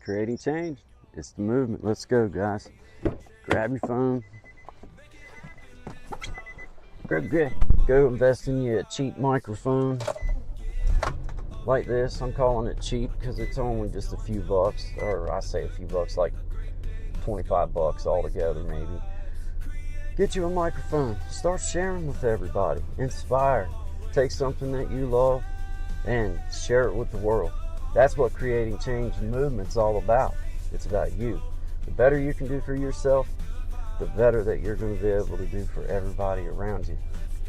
Creating change. It's the movement. Let's go, guys. Grab your phone. Go invest in you a cheap microphone like this. I'm calling it cheap because it's only just a few bucks, or I say a few bucks, like 25 bucks altogether maybe. Get you a microphone. Start sharing with everybody. Inspire. Take something that you love and share it with the world. That's what creating change and movement's all about. It's about you. The better you can do for yourself, the better that you're going to be able to do for everybody around you.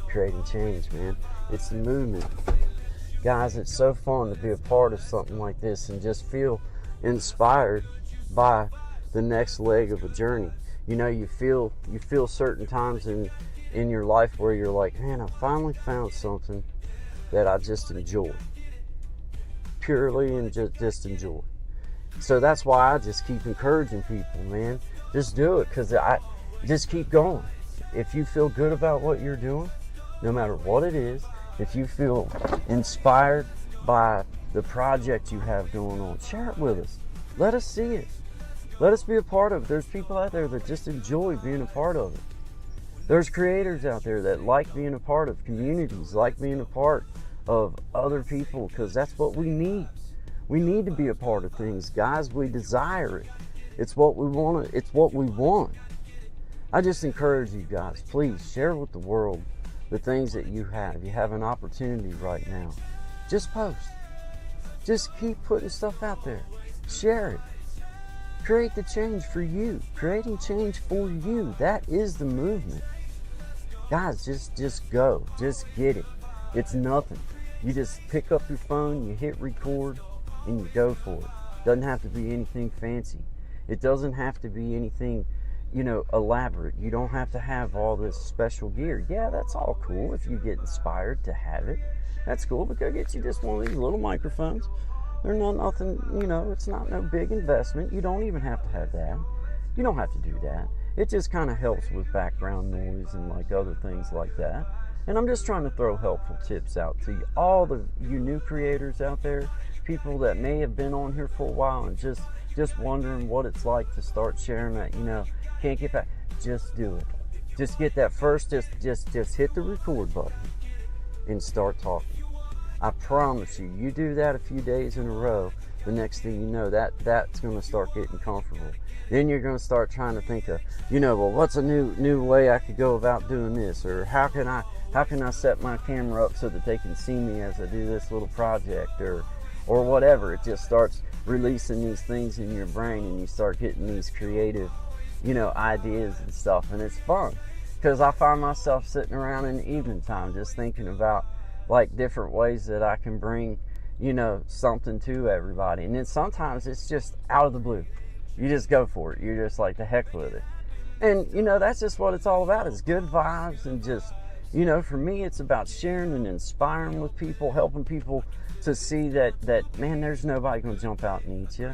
Creating change, man. It's the movement. Guys, it's so fun to be a part of something like this and just feel inspired by the next leg of a journey. You know, you feel certain times in your life where you're like, man, I finally found something that I just enjoy. Purely and just enjoy. So that's why I just keep encouraging people, man. Just do it, because I just keep going. If you feel good about what you're doing, no matter what it is, if you feel inspired by the project you have going on, share it with us. Let us see it. Let us be a part of it. There's people out there that just enjoy being a part of it. There's creators out there that like being a part of communities, like being a part of other people, because that's what we need. We need to be a part of things, guys. We desire it. It's what we want. It's what we want. I just encourage you guys, please share with the world the things that you have. You have an opportunity right now. Just post. Just keep putting stuff out there. Share it. Create the change for you. Creating change for you. That is the movement. Guys, just go. Just get it. It's nothing. You just pick up your phone, you hit record, and you go for it. Doesn't have to be anything fancy. It doesn't have to be anything, elaborate. You don't have to have all this special gear. Yeah, that's all cool if you get inspired to have it. That's cool, but go get you just one of these little microphones. They're nothing, it's not no big investment. You don't even have to have that. You don't have to do that. It just kind of helps with background noise and like other things like that. And I'm just trying to throw helpful tips out to you, all you new creators out there, people that may have been on here for a while and just wondering what it's like to start sharing that, can't get back. Just do it. Just get that first, just hit the record button and start talking. I promise you, you do that a few days in a row, the next thing you know, that's going to start getting comfortable. Then you're going to start trying to think of, well, what's a new way I could go about doing this, or how can I set my camera up so that they can see me as I do this little project, or whatever. It just starts releasing these things in your brain, and you start getting these creative, ideas and stuff, and it's fun. Because I find myself sitting around in the evening time just thinking about like different ways that I can bring, something to everybody. And then sometimes it's just out of the blue. You just go for it. You're just like, the heck with it. And, that's just what it's all about, is good vibes. And just, for me, it's about sharing and inspiring with people, helping people to see that man, there's nobody going to jump out and eat you.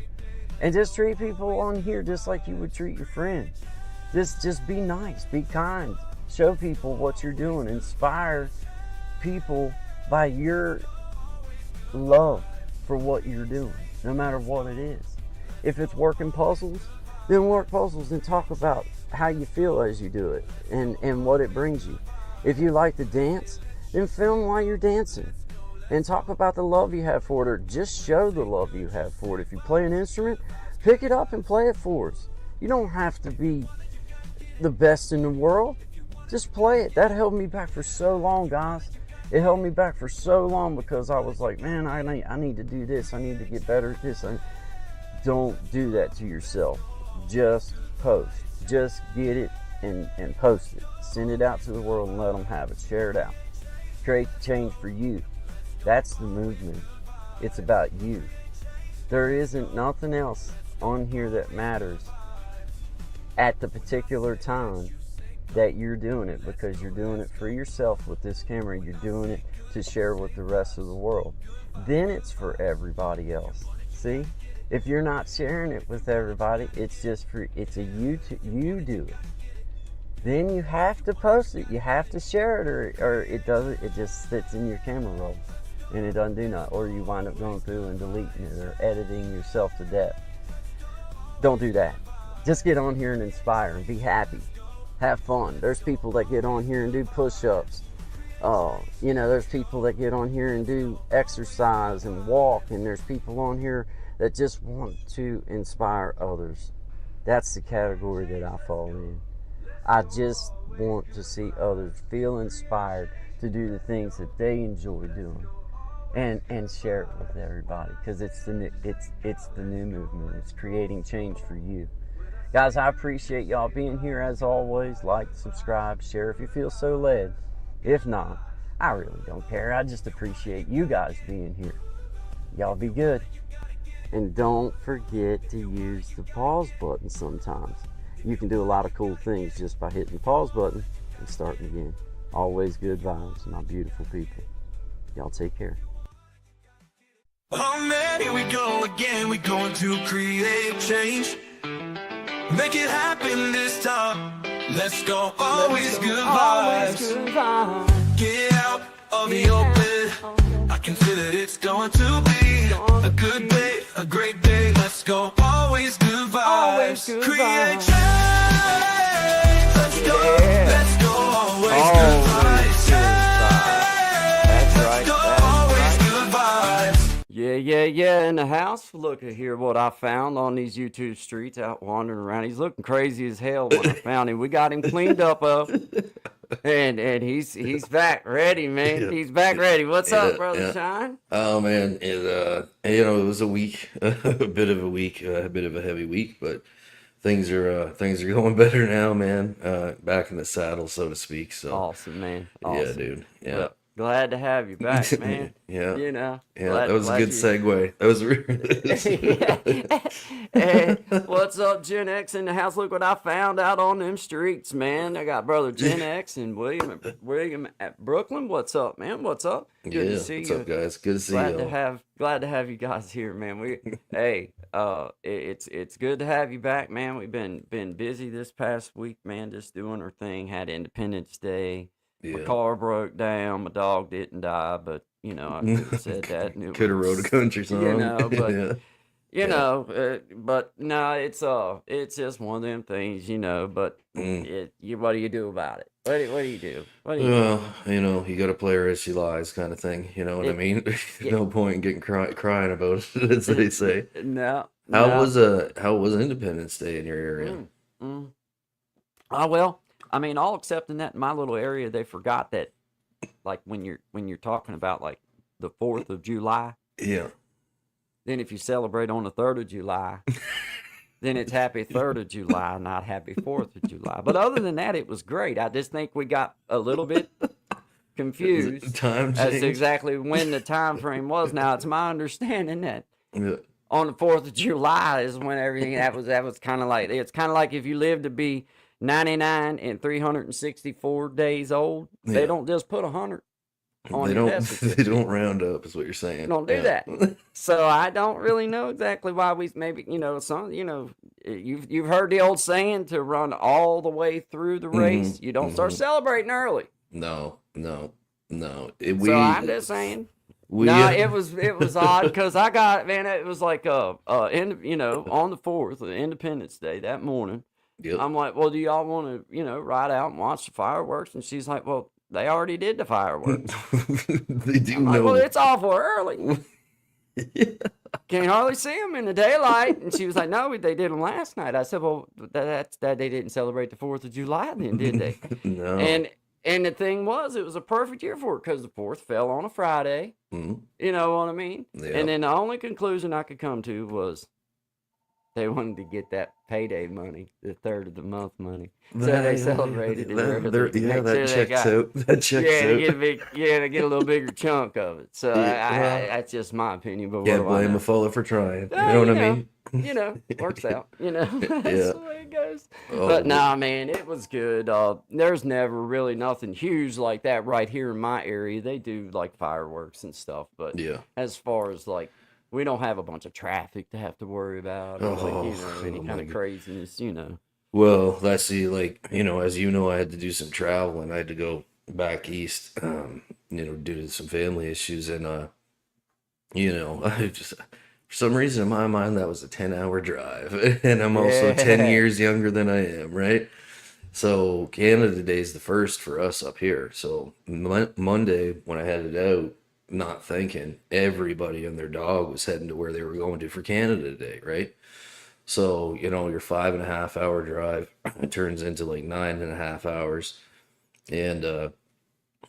And just treat people on here just like you would treat your friends. Just be nice, be kind. Show people what you're doing. Inspire people by your love for what you're doing, no matter what it is. If it's working puzzles, then work puzzles and talk about how you feel as you do it and what it brings you. If you like to dance, then film while you're dancing and talk about the love you have for it, or just show the love you have for it. If you play an instrument, pick it up and play it for us. You don't have to be the best in the world. Just play it. That held me back for so long, guys. It held me back for so long because I was like, man, I need to do this. I need to get better at this. Don't do that to yourself. Just post. Just get it and post it. Send it out to the world and let them have it. Share it out. Create change for you. That's the movement. It's about you. There isn't nothing else on here that matters at the particular time that you're doing it, because you're doing it for yourself with this camera. You're doing it to share with the rest of the world. Then it's for everybody else. See? If you're not sharing it with everybody, it's you do it. Then you have to post it. You have to share it, or it just sits in your camera roll and it doesn't do nothing, or you wind up going through and deleting it or editing yourself to death. Don't do that. Just get on here and inspire and be happy. Have fun. There's people that get on here and do push-ups. There's people that get on here and do exercise and walk, and there's people on here that just want to inspire others. That's the category that I fall in. I just want to see others feel inspired to do the things that they enjoy doing, and share it with everybody, because it's the new movement. It's creating change for you. Guys, I appreciate y'all being here as always. Like, subscribe, share if you feel so led. If not, I really don't care. I just appreciate you guys being here. Y'all be good. And don't forget to use the pause button sometimes. You can do a lot of cool things just by hitting the pause button and starting again. Always good vibes, my beautiful people. Y'all take care. Oh man, here we go again. We're going to create change. Make it happen this time. Let's go. Always good vibes. Get out of the open. I can feel that it's going to be a good day, a great day. Let's go. Always good vibes. Create change. Let's go. Let's go. Always good vibes. That's right. Let's go. Always good vibes. Yeah, in the house. Look at here what I found on these YouTube streets out wandering around. He's looking crazy as hell when I found him. We got him cleaned up and he's back ready, man. Yeah. He's back ready. What's up, brother Yeah. Shine? Oh man, it was a week, a bit of a week, a bit of a heavy week, but things are going better now, man. Back in the saddle, so to speak. So Awesome, man. yeah, Awesome. dude. Yeah. Well, glad to have you back, man. Yeah. Yeah, That was a good segue. That was Hey, what's up, Gen X in the house? Look what I found out on them streets, man. I got brother Gen X and William at Brooklyn. What's up, man? What's up? Good to see what's you. up, guys? Good to see Glad you. to have you guys here, man. It's good to have you back, man. We've been busy this past week, man, just doing our thing. Had Independence Day. My Yeah. car broke down. My dog didn't die, but I could have said that. and it Could have wrote a country song. But Yeah. but no, it's just one of them things, But what do you do about it? What do you do? What do you do? Well, you got to play her as she lies, kind of thing. You know what I mean? yeah. No point in getting crying about it, as they say. No. How was Independence Day in your area? Oh well, all except in that in my little area, they forgot that, like when you're talking about like the 4th of July. Yeah. Then if you celebrate on the 3rd of July, then it's happy 3rd of July, not happy 4th of July. But other than that, it was great. I just think we got a little bit confused Time as change. to exactly when the time frame was. Now, it's my understanding that Yeah. on the 4th of July is when everything that was kind of like, it's kind of like if you live to be 99 and 364 days old, they Yeah. don't just put 100 on They your don't. death They certificate. don't round up, is what you're saying. Don't do Yeah. that. So I don't really know exactly why we maybe you've heard the old saying to run all the way through the race. You don't start celebrating early. No. So I'm just saying. No, it was odd because I got, man, it was like on the 4th of Independence Day that morning. Yep. I'm like, well, do y'all want to ride out and watch the fireworks? And she's like, well, they already did the fireworks. They do I'm like, know. well, it's awful early. Can't hardly see them in the daylight. And she was like, no, they did them last night. I said, well, that's that they didn't celebrate the 4th of July then, did they? No. And the thing was, it was a perfect year for it because the 4th fell on a Friday. Mhm. You know what I mean? Yeah. And then the only conclusion I could come to was they wanted to get that payday money, the 3rd of the month money. So they celebrated it early. That checks out. That checks out. To get a little bigger chunk of it. So Yeah. that's just my opinion. But Can't what do I blame know? a fella for trying. You Oh, know what I mean? Works out. That's Yeah. the way it goes. Oh, But nah, man, it was good. There's never really nothing huge like that right here in my area. They do like fireworks and stuff, but Yeah. as far as like, we don't have a bunch of traffic to have to worry about, or any Oh, kind my of craziness, Well, let's see, as you know, I had to do some traveling. I had to go back east, due to some family issues. And, I just, For some reason, in my mind, that was a 10-hour drive, and I'm also 10 Yeah. years younger than I am, right? So Canada Day is the first for us up here. So Monday, when I headed out, not thinking, everybody and their dog was heading to where they were going to for Canada Day, right? So, your 5.5 hour drive it turns into like 9.5 hours. And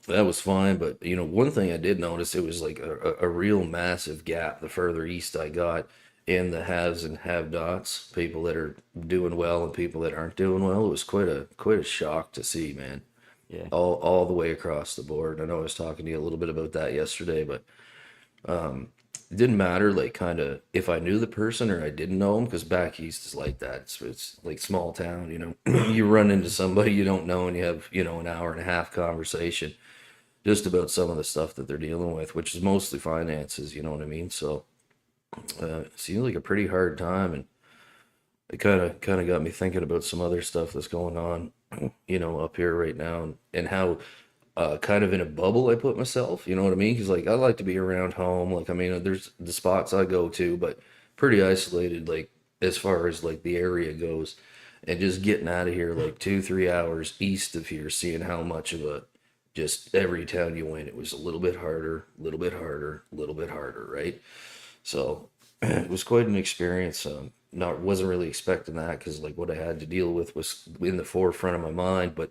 that was fine. But, one thing I did notice, it was like a real massive gap the further east I got in the haves and have nots, people that are doing well and people that aren't doing well. It was quite a shock to see, man. Yeah. All the way across the board. I know I was talking to you a little bit about that yesterday, but it didn't matter, like, kind of if I knew the person or I didn't know them, because back east is like that. It's like small town, you run into somebody you don't know and you have, an hour and a half conversation just about some of the stuff that they're dealing with, which is mostly finances, you know what I mean? So it seemed like a pretty hard time, and it kind of got me thinking about some other stuff that's going on, up here right now, and how kind of in a bubble I put myself, you know what I mean? Because like I like to be around home, like I mean, there's the spots I go to, but pretty isolated, like as far as like the area goes, and just getting out of here like 2-3 hours east of here, seeing how much of a just every town you went, it was a little bit harder, a little bit harder, a little bit harder, right? So it was quite an experience. Not wasn't really expecting that because like what I had to deal with was in the forefront of my mind, but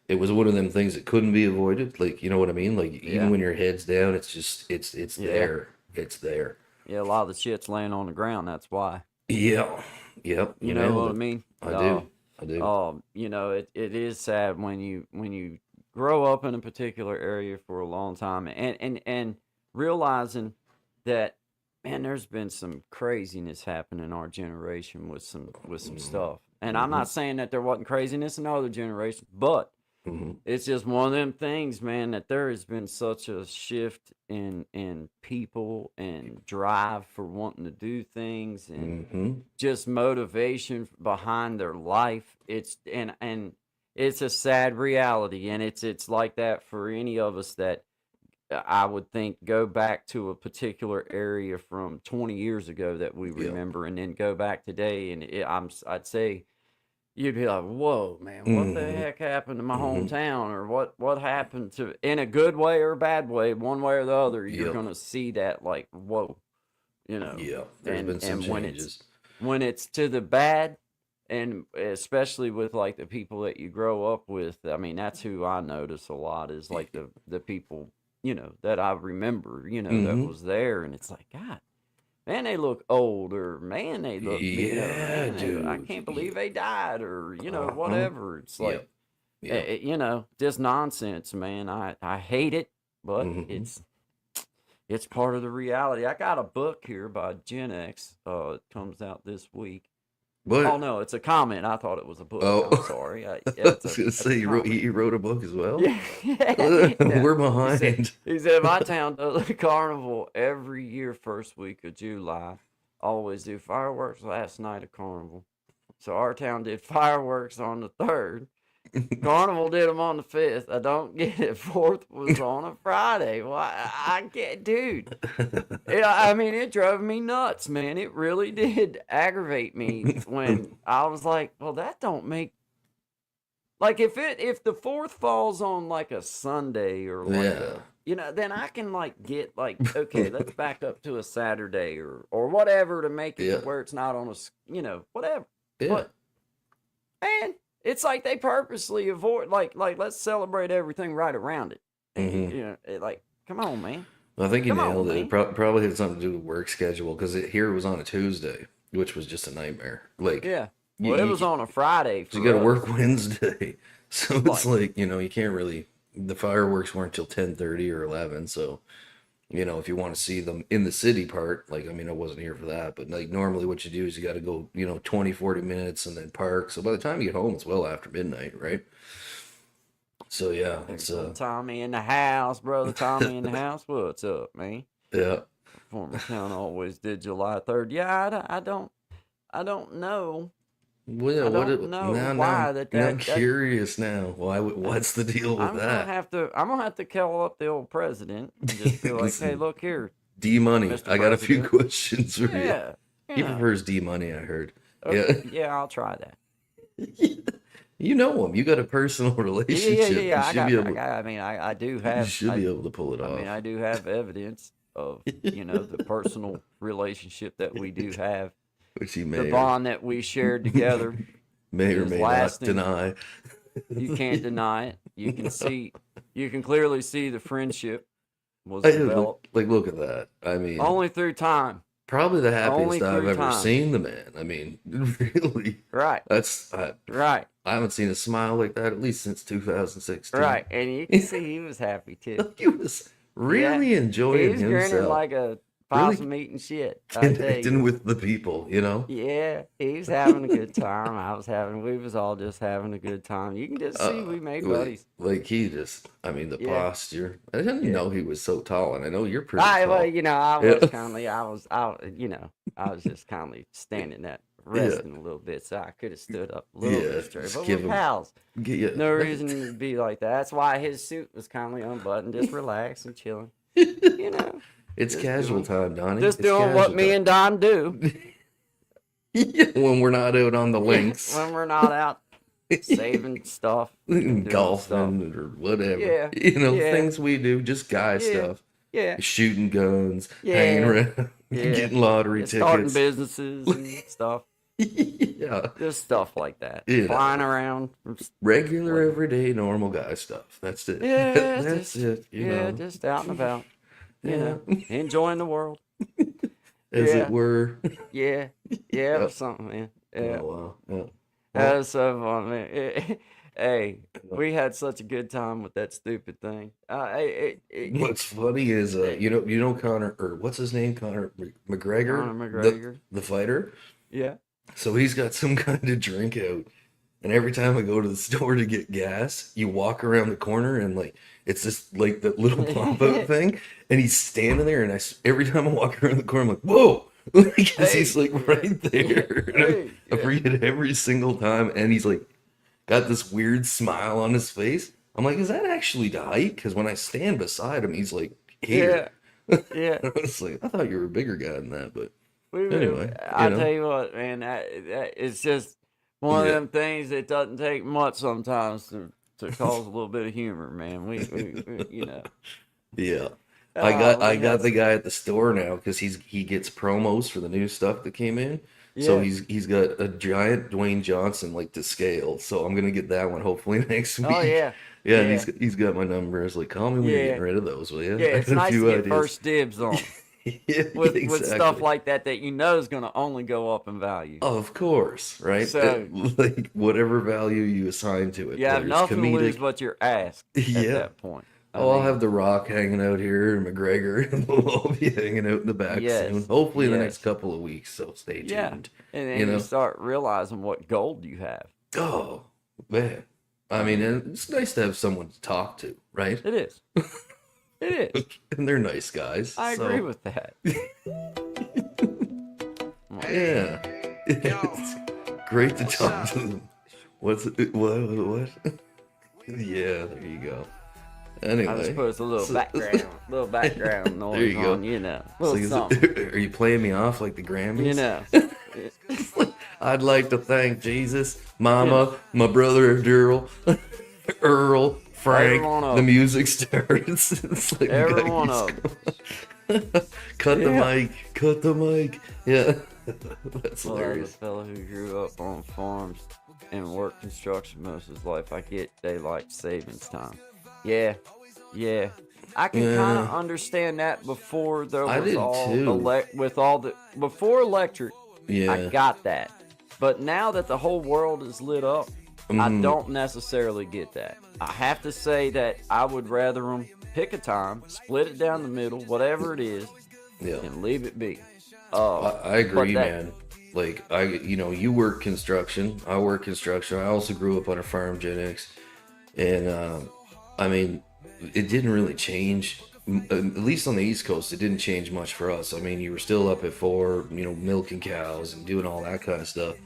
it was one of them things that couldn't be avoided. Like, you know what I mean? Like even Yeah. when your head's down, it's just it's Yeah. there. It's there. Yeah. A lot of the shit's laying on the ground. That's why. Yeah. Yep. You You know nailed what I it. mean? I do. I do. It is sad when you grow up in a particular area for a long time and realizing that, man, there's been some craziness happen in our generation with some stuff. And I'm Mm-hmm. not saying that there wasn't craziness in other generations, but Mm-hmm. it's just one of them things, man, that there has been such a shift in people and drive for wanting to do things and Mm-hmm. just motivation behind their life. And it's a sad reality, and it's like that for any of us that I would think go back to a particular area from 20 years ago that we Yep. remember, and then go back today, and I'd say you'd be like, "Whoa, man, what the Mm-hmm. heck happened to my Mm-hmm. hometown?" Or what happened to, in a good way or a bad way, one way or the other. You're Yep. gonna see that, like, whoa, you know. Yep. There's And been some changes. when it's to the bad, and especially with like the people that you grow up with, I mean, that's who I notice a lot, is like the people, that I remember, that Mm-hmm. was there, and it's like, God, man, they look old, or man, they look beat up, Yeah, man, I dude. can't believe Yeah. they died, or Uh-huh. whatever. It's like, Yep. Yep. just nonsense, man. I hate it, but Mm-hmm. it's part of the reality. I got a book here by Gen X. It comes out this week. Oh But no, it's a comment. I thought it was a book. oh, I'm sorry. I It's was a gonna it's a say comment. he wrote a book as well. Yeah, yeah. We're He said behind. he said my town does a carnival every year, first week of July. Always do fireworks last night at carnival. So our town did fireworks on the 3rd. Carnival did them on the 5th. I don't get it. 4th was on a Friday. Well, I get, dude. I mean, it drove me nuts, man. It really did aggravate me when I was like, well, that don't make, like, if the 4th falls on like a Sunday or like Yeah. then I can like get like, okay, let's back up to a Saturday or whatever to make it to Yeah. where it's not on whatever. Yeah. But man, it's like they purposely avoid, like let's celebrate everything right around it. Mm-hmm. Like, come on, man. I think you Come on, nailed it. It man. probably had something to do with work schedule because here it was on a Tuesday, which was just a nightmare. Like Yeah. you, Well, it you, was on a Friday you for got to us. work Wednesday, so it's Like, like you can't really. The fireworks weren't till 10:30 or 11, so if you want to see them in the city part, like I mean, I wasn't here for that, but like normally what you do is you got to go 20-40 minutes and then park. So by the time you get home, it's well after midnight, right? So yeah, there it's go Tommy in the house, brother. Tommy in the house. What's up, man? yeah. Former town always did July 3rd. Yeah, I don't know. Well, yeah, I don't know why now I'm curious now. What's the deal with that? I'm gonna have to call up the old president and just be like, hey, look here. D Money. Mr. I got a few President. questions for you. Yeah. He prefers D Money, I heard. Okay, Yeah. yeah, I'll try that. You know him. You got a personal relationship. Yeah. You should be able. I mean, I do You have. should be able to pull it I off. mean, I do have evidence of the personal relationship that we do have, Which he the may bond that we shared together. may or is may lasting. not deny. You can't deny it. You can clearly see the friendship was Hey, developed look at that. I mean, only through time. probably the only happiest I've through ever time. seen the man. I mean, really. Right. Right. I haven't seen a smile like that at least since 2016. Right. And you can see he was happy too. He was really enjoying He was grinning himself. like a possum eating shit. I tell Connecting you. with the people, you know? Yeah, he was having a good time. We was all just having a good time. You can just see we made buddies. Like he just, I mean, the Yeah. posture. I didn't know he was so tall, and I know you're pretty I tall. I was just kindly standing that resting a little bit, so I could have stood up a little bit straight. But we're pals. No reason to be like that. That's why his suit was kindly unbuttoned, just relaxed and chilling. You know. It's casual time, Donnie. Just It's doing what casual me time. and Don do when we're not out on the links, when we're not out saving stuff, doing golfing stuff. or whatever. Yeah, yeah. Things we do, just guy stuff. Yeah, Shooting guns, Yeah. hanging around, Yeah. getting lottery starting tickets. businesses and stuff. Yeah. Just stuff like that. You know. Flying around. Regular, everyday, normal guy stuff. That's it. Yeah, That's it. You know, just out and about. You Yeah. know, enjoying the world. as yeah. it were. Yeah, it was something, man. Yeah, Oh, wow. Yeah. that was so fun, man. Hey, we had such a good time with that stupid thing. What's funny is, you know Conor, or what's his name, Conor McGregor, Conor McGregor. the fighter. Yeah. So he's got some kind of drink out, and every time I go to the store to get gas, you walk around the corner and like it's just like that little pop out thing, and he's standing there, and every time I walk around the corner, I'm like, whoa. Because he's like right there. And I forget every single time, and he's like got this weird smile on his face. I'm like, is that actually the height? Because when I stand beside him, he's like here. Yeah. I was like, I thought you were a bigger guy than that, but Anyway, I tell you what, man, that it's just one of them things that doesn't take much sometimes to cause a little bit of humor, man. We you know. Yeah. I got the guy at the store now because he gets promos for the new stuff that came in. So he's got a giant Dwayne Johnson like to scale. So I'm gonna get that one hopefully next week. Oh yeah. Yeah, and he's got my number. I was like, call me when you're getting rid of those, will you? Yeah, it's nice to get first dibs on with stuff like that you know is gonna only go up in value. Of course, right? So like whatever value you assign to it. You have nothing to lose but your ass at that point. I'll have The Rock hanging out here and McGregor, and we'll all be hanging out in the back soon. Hopefully in the next couple of weeks, so stay tuned. Yeah, and then you start realizing what gold you have. Oh, man. I mean, and it's nice to have someone to talk to, right? It is. It is. And they're nice guys. I agree with that. Yeah. It's great to talk to them. What? Yeah, there you go. Anyway, I just put a little background noise there you go. on, you know. Little something. Are you playing me off like the Grammys? You know. I'd like to thank Jesus, Mama, my brother Earl, Frank, the music stars. It's like every one of them. Cut the mic. Yeah. That's hilarious. As a fellow who grew up on farms and worked construction most of his life, I get daylight savings time. Yeah. I can kind of understand that before there was before electric. Yeah. I got that. But now that the whole world is lit up, I don't necessarily get that. I have to say that I would rather them pick a time, split it down the middle, whatever it is, and leave it be. I agree, man. Like you work construction. I work construction. I also grew up on a farm, Gen X, and I mean, it didn't really change. At least on the East Coast, it didn't change much for us. I mean, you were still up at 4, milking cows and doing all that kind of stuff.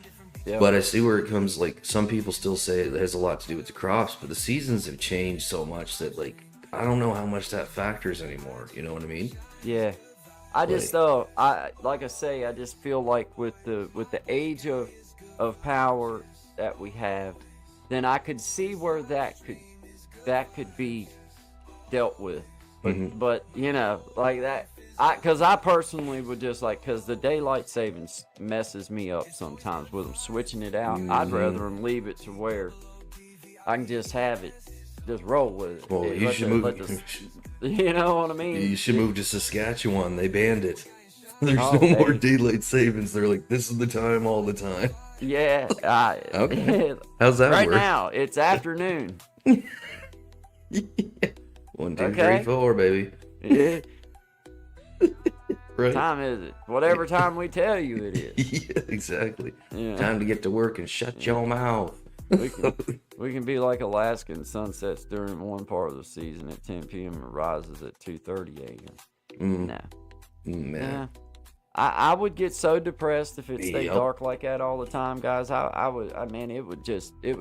Yep. But I see where it comes, like, some people still say it has a lot to do with the crops, but the seasons have changed so much that, like, I don't know how much that factors anymore. You know what I mean? Yeah. I just like I say, I just feel like with the age of power that we have, then I could see where that could be dealt with. But you know, like that, because I personally would just like, because the daylight savings messes me up sometimes with them switching it out. I'd rather them leave it to where I can just have it, just roll with it. Well, you should move. You know what I mean? You should move to Saskatchewan. They banned it. There's no more daylight savings. They're like, this is the time all the time. Yeah. Okay. How's that right work? now, it's afternoon. Yeah. 1, 2, 3, 4, baby. Yeah. Right. Time is it? Whatever time we tell you it is. Yeah, exactly. Yeah. Time to get to work and shut your mouth. We can be like Alaskan sunsets during one part of the season at 10 p.m. and rises at 2:30 a.m. No. Man. Yeah. I would get so depressed if it stayed dark like that all the time, guys. I would. I mean, it would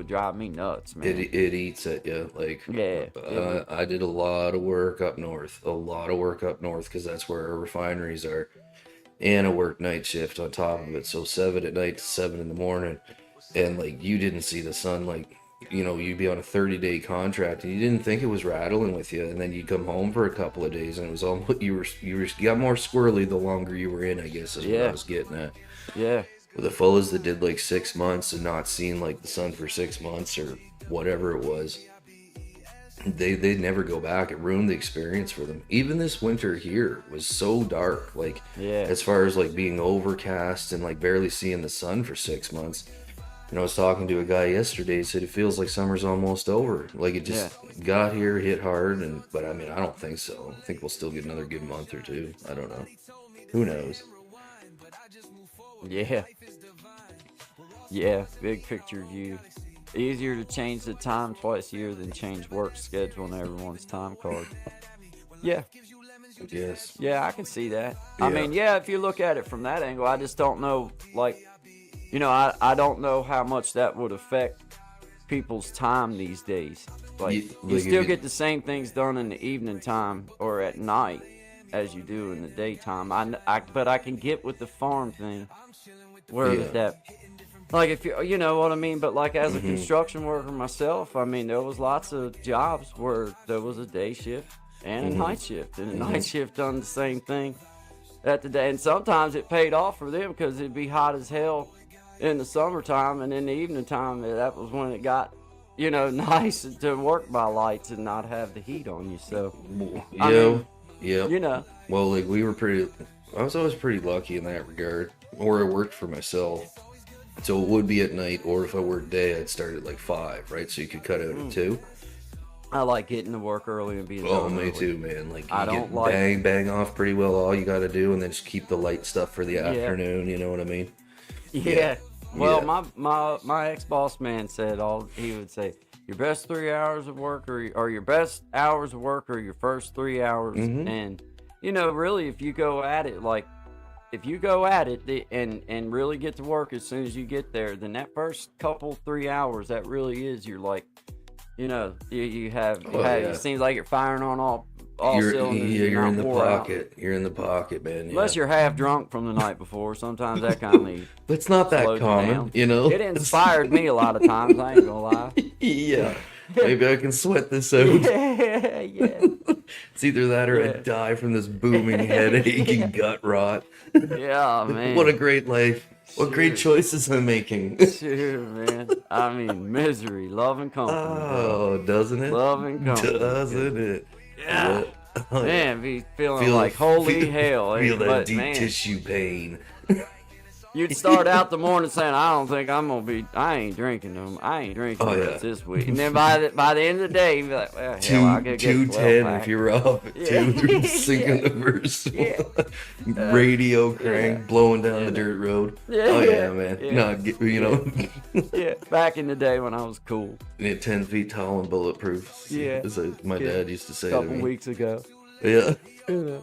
drive me nuts, man. It eats at you. Like, yeah. I did a lot of work up north. Because that's where our refineries are. And I worked night shift on top of it. So 7 at night to 7 in the morning. And, like, you didn't see the sun. Like, you know, you'd be on a 30-day contract and you didn't think it was rattling with you. And then you'd come home for a couple of days and it was almost, you got more squirrely the longer you were in, I guess is what I was getting at. Yeah. With the fellas that did like 6 months and not seen like the sun for 6 months or whatever it was, they'd never go back. It ruined the experience for them. Even this winter here was so dark, like as far as like being overcast and like barely seeing the sun for 6 months. And I was talking to a guy yesterday, he said it feels like summer's almost over. Like it just got here, hit hard, but I mean, I don't think so. I think we'll still get another good month or two. I don't know. Who knows? Yeah. Yeah, big picture view. Easier to change the time twice a year than change work schedule on everyone's time card. Yeah. I guess. Yeah, I can see that. Yeah. I mean, yeah, if you look at it from that angle, I just don't know, like, you know, I don't know how much that would affect people's time these days. Like, you still get the same things done in the evening time or at night as you do in the daytime. But I can get with the farm thing where that, like, if you know what I mean. But like as a construction worker myself, I mean, there was lots of jobs where there was a day shift and a night shift, and a night shift done the same thing at the day. And sometimes it paid off for them because it'd be hot as hell in the summertime, and in the evening time, that was when it got, you know, nice to work by lights and not have the heat on you. So, you know. Well, like I was always pretty lucky in that regard, or I worked for myself. So it would be at night, or if I worked day, I'd start at like 5, right? So you could cut out at 2. I like getting to work early and being done early. Me too, man. Like, I don't like bang off pretty well all you got to do, and then just keep the light stuff for the afternoon. You know what I mean? Yeah. Well, my ex-boss man said he would say, your best 3 hours of work or your best hours of work are your first 3 hours. And, you know, really, if you go at it and really get to work as soon as you get there, then that first couple 3 hours, that really is your, like, you know, it seems like you're firing on all cylinders. You're in the pocket. You're in the pocket, man. Unless you're half drunk from the night before. Sometimes that kind of but it's not that common, you know. It inspired me a lot of times, I ain't gonna lie. Yeah. Maybe I can sweat this out. Yeah. It's either that or I die from this booming headache and gut rot. Yeah, man. What a great life. What great choices I'm making. Sure, man. I mean, misery, love and company. Oh, doesn't it? Love and company. Doesn't it? Yeah. Man, be feeling like holy hell. Feel that deep tissue pain. You'd start out the morning saying, I ain't drinking this week. And then by the end of the day, you'd be like, well, hell, I could get 2:10 if you're off at 2 singing the verse. Radio crank blowing down the dirt road. Man. Yeah. No, you know. Yeah, back in the day when I was cool. 10 feet tall and bulletproof. Yeah. As my dad used to say a couple weeks ago. Yeah. Yeah.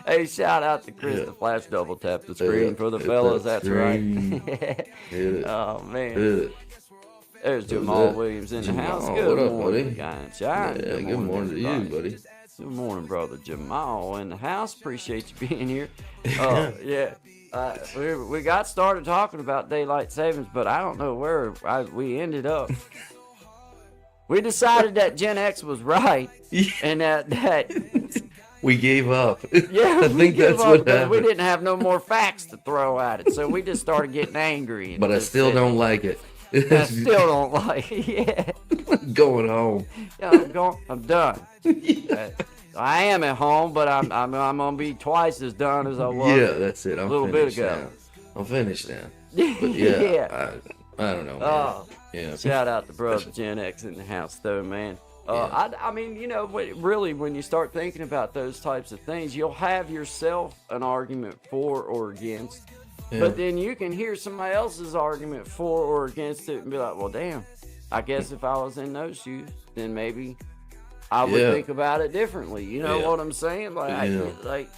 Hey, shout out to Chris the Flash double tap the screen for the fellas. That's right. Oh man. There's Jamal Williams in the house. Good morning, morning, buddy. guys. Good morning to you, buddy. Good morning, brother Jamal in the house. Appreciate you being here. Yeah. We got started talking about daylight savings, but I don't know where we ended up. We decided that Gen X was right, and that we gave up. yeah, I think that's what happened. We didn't have no more facts to throw at it, so we just started getting angry. And But I still don't like it. I still don't like it. Yeah. Going home. Yeah, I'm done. I am at home, but I'm gonna be twice as done as I was. Yeah, that's it. I'm a little bit finished ago. now. I'm finished now. But yeah, Yeah. I don't know. Man. Oh, Yeah. shout out to brother Gen X in the house, though, man. I mean, you know, really, when you start thinking about those types of things, you'll have yourself an argument for or against, but then you can hear somebody else's argument for or against it and be like, well, damn, I guess if I was in those shoes, then maybe I would think about it differently. You know what I'm saying? Like,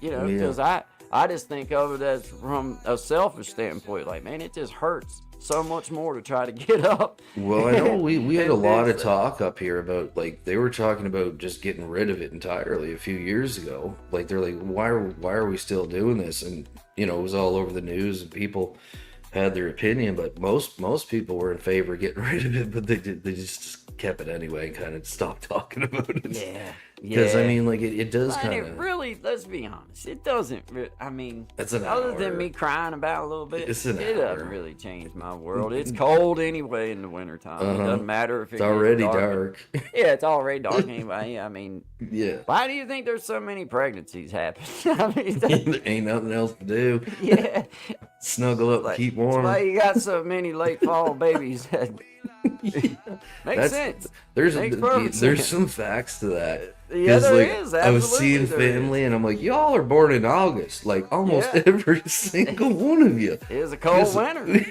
you know, because I just think of it as from a selfish standpoint. Like, man, it just hurts so much more to try to get up. Well, I know we had a lot of talk up here about, like, they were talking about just getting rid of it entirely a few years ago. Like, they're like, why are we still doing this? And, you know, it was all over the news and people had their opinion, but most people were in favor of getting rid of it, but they just kept it anyway and kind of stopped talking about it. Yeah. Because, I mean, like, it does But kind it of... really, let's be honest, it doesn't, I mean, It's an other hour. than me crying about it a little bit, It's an it hour. doesn't really change my world. It's cold anyway in the wintertime. It doesn't matter if It's already dark. Yeah, it's already dark anyway. I mean, Yeah. why do you think there's so many pregnancies happening? I mean, There ain't nothing else to do. yeah. Snuggle up, Like, keep that's warm. why you got so many late fall babies. Makes sense. Makes perfect There's sense. some facts to that. Yeah, 'Cause, there like, is. I was Absolutely seeing there is. family, and I'm like, y'all are born in August. Like, almost Yeah. every single one of you. It was a cold Just- winter.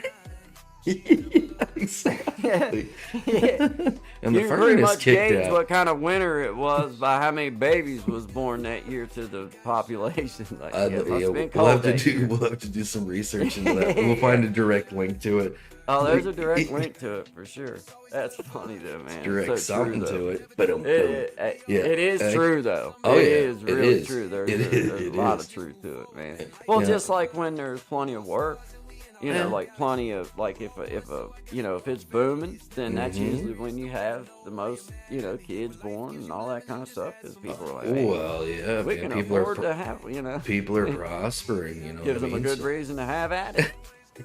Yeah, exactly. Yeah. And the You can pretty furnace much kicked gauge out. what kind of winter it was by how many babies was born that year to the population. Like, yeah, it must have been we'll cold have to that year. we'll have to do some research into that. We'll find a direct link to it. Oh, there's a direct link to it for sure. That's funny though, man. Direct So true, something though. to it. But It is true though. Oh, It yeah, is it really is. true. There's It a lot is. of truth to it, man. Well, Yeah. just like when there's plenty of work, you know, Yeah. like plenty of like if you know if it's booming, then that's Mm-hmm. usually when you have the most kids born and all that kind of stuff because people are like, hey, Well, yeah, we man, can people afford are to have people are prospering. You know, gives what I them a mean? good So- reason to have at it.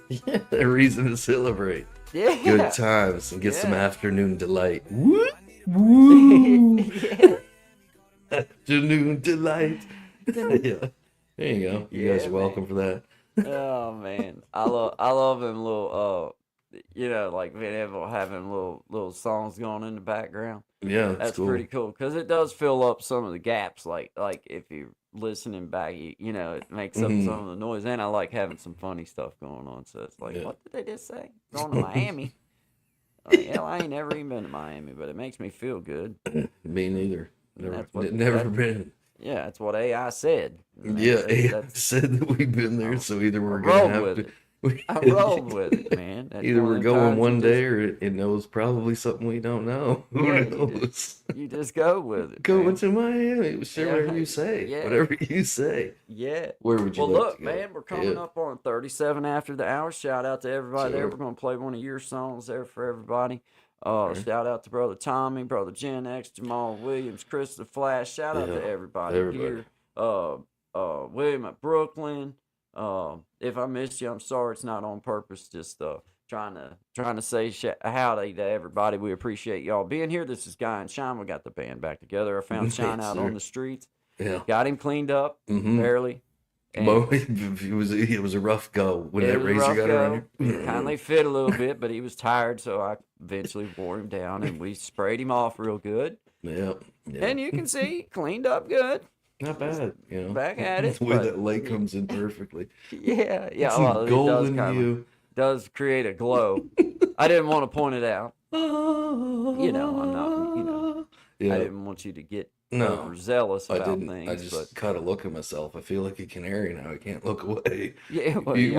Yeah, a reason to celebrate. Yeah. Good times and get some Yeah. afternoon delight. Woo! Woo! Yeah. Afternoon delight. Yeah. There you go. You guys Yeah, are welcome for that. Oh man, I love them little like being able having little songs going in the background. Yeah, That's cool. pretty cool because it does fill up some of the gaps. Like if you're listening back, you know it makes up Mhm. some of the noise. And I like having some funny stuff going on. So it's like, Yeah. what did they just say? Going to Miami? Like, hell, I ain't never even been to Miami, but it makes me feel good. Me neither. That's what- Never that- been. Yeah, that's what AI said. And Yeah, that's- AI said that we've been there, so either we're I gonna rolled have with to. it. I rolled with it, man. That's Either one we're of them going times one you day, or it knows probably something we don't know. Who Yeah, knows? You just go with it. Going man. to Miami, sure, Yeah, whatever you say. yeah. Whatever you say. Yeah. Where would you Well, like look, to go? man, we're coming Yeah. up on 37 after the hour. Shout out to everybody there. Sure. We're going to play one of your songs there for everybody. Shout out to Brother Tommy, Brother Gen X, Jamal Williams, Chris the Flash. Shout out to Yeah, everybody, everybody. here. William at Brooklyn. If I missed you, I'm sorry. It's not on purpose. Just trying to say howdy to everybody. We appreciate y'all being here. This is Guy and Shine. We got the band back together. I found Shine Yes, out sir. on the streets. Yeah. Got him cleaned up, Mhm. barely. And Well, it was a rough go when it that was a razor rough got go. around you. It kindly fit a little bit, but he was tired, so I eventually wore him down and we sprayed him off real good. Yeah. Yeah. And you can see, cleaned up good. Not bad, you know. Back at it, The way but- that light comes in perfectly. Yeah, yeah. Some Well, it does golden kind of hue. does create a glow. I didn't want to point it out. You know, I'm not, you know, Yeah. I didn't want you to get No, overzealous I about didn't. things. I just but kind of look at myself. I feel like a canary now. I can't look away. yeah, well, you-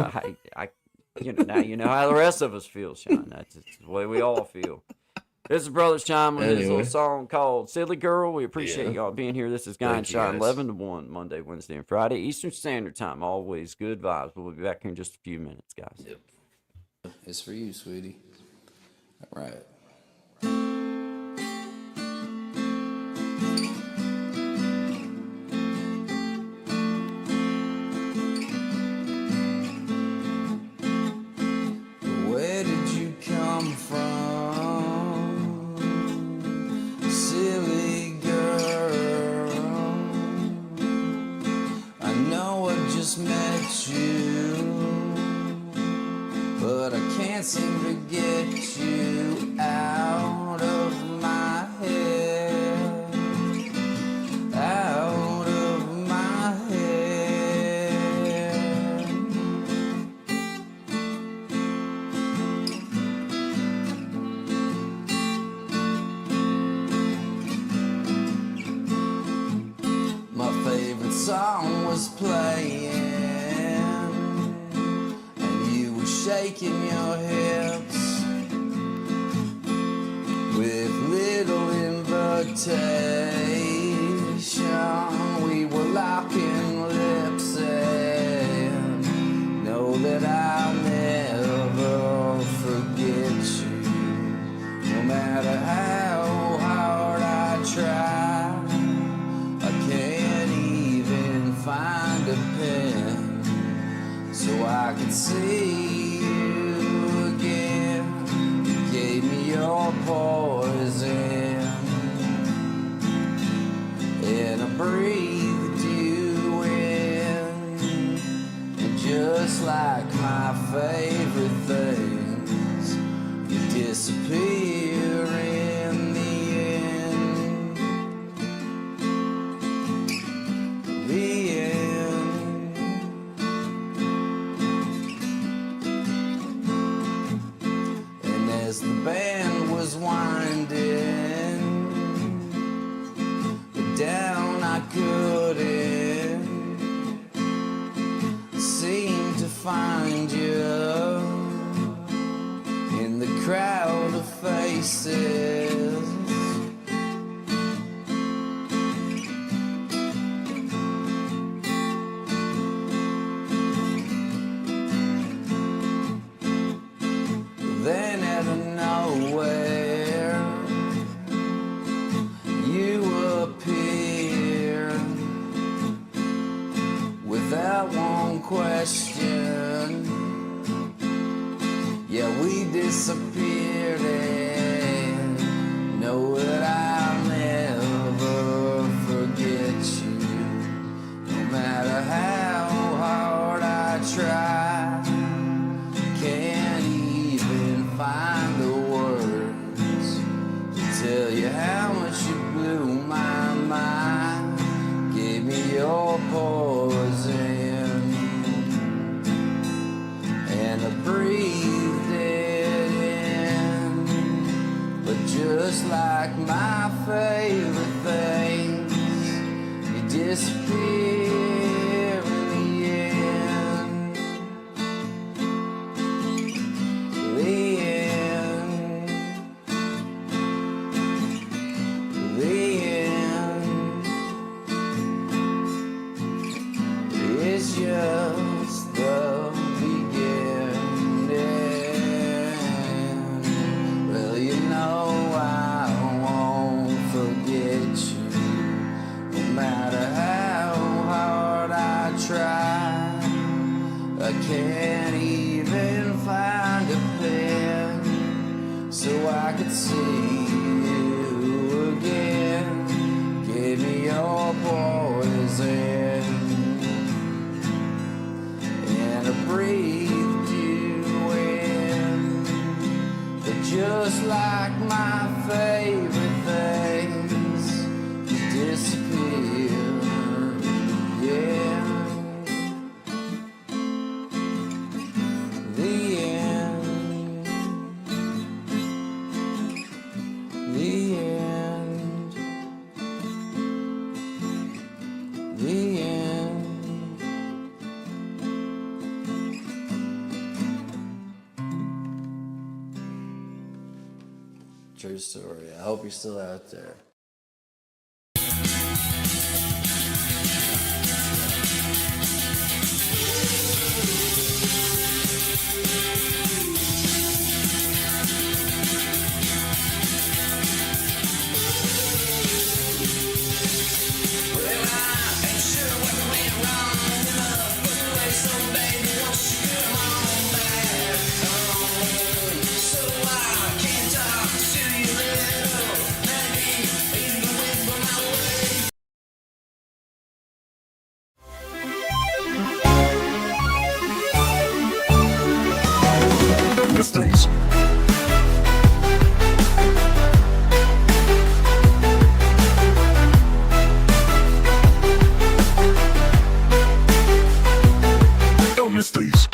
yeah, now you know how the rest of us feel, Sean. That's the way we all feel. This is Brothers Chime with his Anyway. little song called Silly Girl. We appreciate Yeah. y'all being here. This is Guy and Thank you, Shine, guys. 11 to 1, Monday, Wednesday, and Friday, Eastern Standard Time. Always good vibes. We'll be back here in just a few minutes, guys. Yep. It's for you, sweetie. All right. Where did you come from, silly girl? I know I just met you, but I can't seem to get you out of my head, out of my head. My favorite song was playing, and you were shaking your hips with little invitation. We were locking lips, and know that I'll never forget you, no matter how hard I try. I can't even find a pen so I can see you again. You gave me your poison, and I breathed you in. And just like my favorite things, you disappear in the end. The end. And as the band was winding down, I couldn't seem to find you in the crowd of faces. Then out of nowhere, you appear without one question. Yeah, we disappeared, and know that I'll never forget you, no matter how hard I try. Can't even find the words to tell you how much you blew my mind. Gave me your poison, and I breathed it in. But just like my favorite things, you disappear in the end. The end. The end. It's just the beginning. Well, you know I won't forget you, no matter how hard I try. I can't even find a pen so I could see you again. Gave me your poison, and I breathed you in. But just like my favorite things, you disappear, yeah. The end. The end. The end. True story. I hope you're still out there. Mysteries. No mysteries.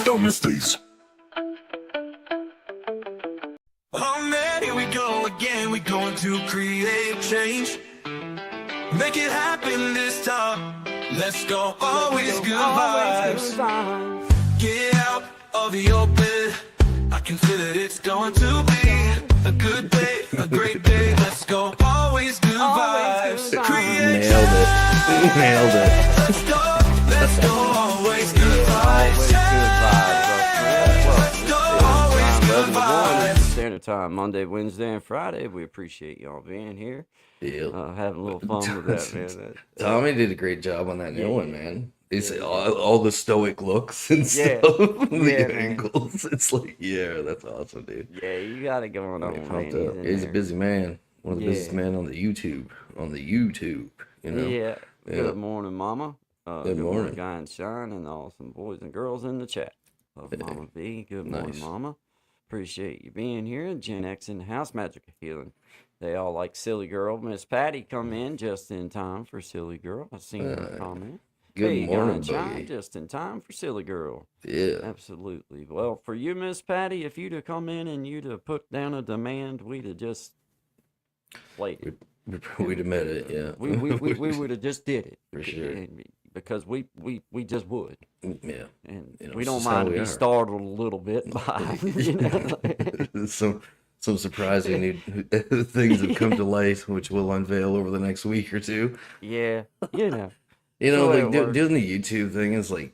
No mysteries. Oh man, here we go again. We're going to create change. Make it happen this time. Let's go. Always good vibes. Get out of your bed. I can feel it. It's going to be a good day, a great day. Let's go. Always good vibes. Create Nailed it. Nailed it. Let's go. Let's go. Always good vibes. Let's go. Always good vibes. Standard time, Monday, Wednesday, and Friday. We appreciate y'all being here. Yeah. Having a little fun with that, man. Tommy did a great job on that new one, man. It's all the stoic looks and stuff, the angles. It's like, yeah, that's awesome, dude. Yeah, you got it going on, man. He's a busy man. One of the busiest men on the YouTube. You know. Yeah. Good morning, Mama. Good morning, Guy and Shine, and all some boys and girls in the chat. Love Mama B. Good morning, Mama. Appreciate you being here. Gen X in the house, Magic of Healing. They all like Silly Girl. Miss Patty come in just in time for Silly Girl. I seen her comment. Good morning, Shine, buddy. just in time for Silly Girl. Yeah. Absolutely. Well, for you, Miss Patty, if you'd have come in and you'd have put down a demand, we'd have just played it. We'd have met it, yeah. We would have just did it. For sure. Because we just would. Yeah. And You know, we it's don't just how mind to we be are. startled a little bit by, you know. Some surprising new things have come to light, which we'll unveil over the next week or two. Yeah, you know. You know, the way like it works. doing the YouTube thing is like,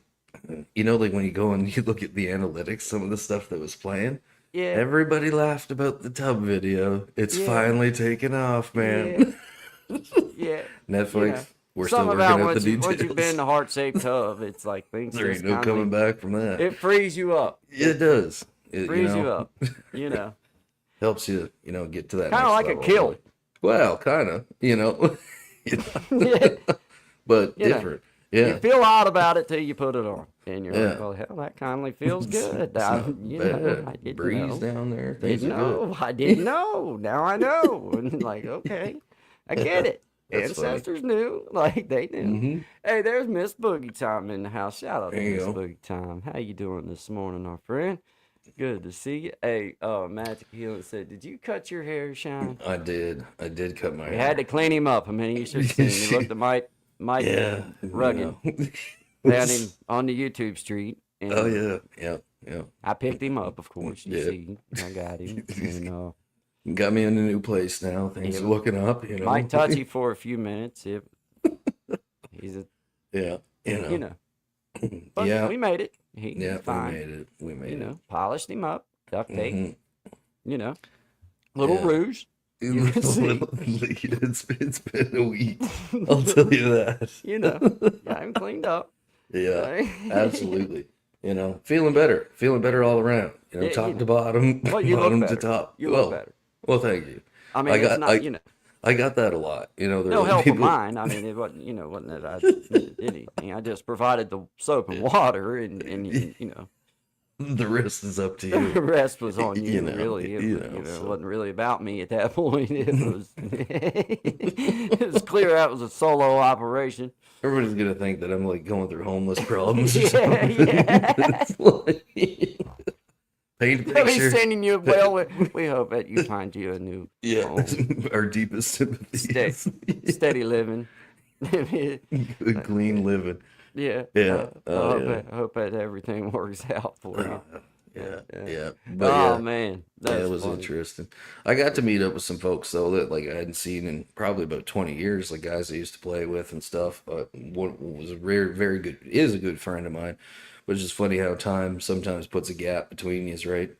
you know, like when you go and you look at the analytics, some of the stuff that was playing. Yeah. Everybody laughed about the tub video. It's finally taken off, man. Yeah. Netflix, You know, we're still something working about out the details. once you've been in the heart-shaped tub, it's like things There just ain't no coming back from that. It frees you up. It does. It, Frees you know, up. You know. helps you, you know, get to that. Kind of next like a level. kill. Well, kind of, you know. But You know, different. Yeah. You feel odd about it till you put it on. And you're Yeah. like, well, hell, that kindly feels good. It's not You bad. know, I didn't Breeze know. down there. Things Didn't are good. know. I didn't know. Now I know. And like, okay, I get it. That's funny. Ancestors knew. Like, they knew. Mhm. Hey, there's Miss Boogie Time in the house. Shout out to There you Miss go. Boogie Time. How you doing this morning, our friend? Good to see you. Hey, Magic Healing said, did you cut your hair, Shine? I did cut my We hair. had to clean him up. I mean, you should have seen him. He looked mighty Yeah. rugged you down know. on the YouTube street. And Oh yeah. Yeah. I picked him up, of course. You Yeah. see, I got him. And Got me in a new place now. Things Yeah. are looking up, you know. might touch you for a few minutes if he's a, Yeah. you know. But Yeah. we made it. He's Yeah, fine. we made You it. know, polished him up, duct tape. Mhm. You know, little Yeah. rouge. You can see. It's been a week. I'll tell you that. You know, got him cleaned up. Yeah, absolutely. You know, feeling better all around. You know, Yeah, top you to bottom, Well, you look bottom to better. top. You well, look better. Well, thank you. I mean, I it's got- not, I- you know, I got that a lot. You know, there no are help people. of mine. I mean, it wasn't, you know, wasn't that I did anything. I just provided the soap and water, and you know, The rest is up to the you. rest was on you. You know, Really, it, you was- know, it so. wasn't really about me at that point. It was, it was clear that was a solo operation. Everybody's gonna think that I'm like going through homeless problems or Yeah, something. yeah. It's like, paint a They'll be picture. sending you. Well, we hope that you find you a new Yeah, home. our deepest sympathies. Steady living. Clean living. Yeah. Yeah. Oh yeah. I hope that everything works out for you. Yeah. Yeah. Yeah. But Oh yeah. man, Yeah, that's it was funny. interesting. I got to meet up with some folks though that like I hadn't seen in probably about 20 years, like guys I used to play with and stuff. But one was a very good, is a good friend of mine. But it's just funny how time sometimes puts a gap between you, right?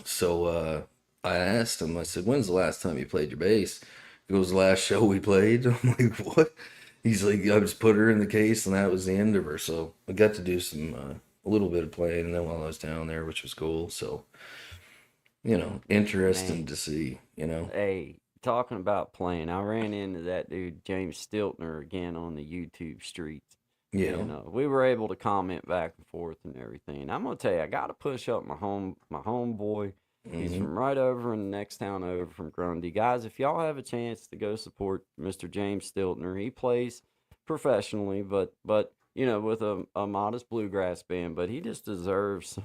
So I asked him, I said, "When's the last time you played your bass?" He goes, "The last show we played." I'm like, "What?" He's like, "I just put her in the case and that was the end of her." So I got to do some a little bit of playing and then while I was down there, which was cool. So interesting Man, to see, you know. hey, talking about playing, I ran into that dude James Stiltner again on the YouTube streets. Yeah. And we were able to comment back and forth and everything. I'm gonna tell you, I got to push up my homeboy. He's Hmm. from right over in the next town over from Grundy. Guys, if y'all have a chance to go support Mr. James Stiltner, he plays professionally, but with a modest bluegrass band. But he just deserves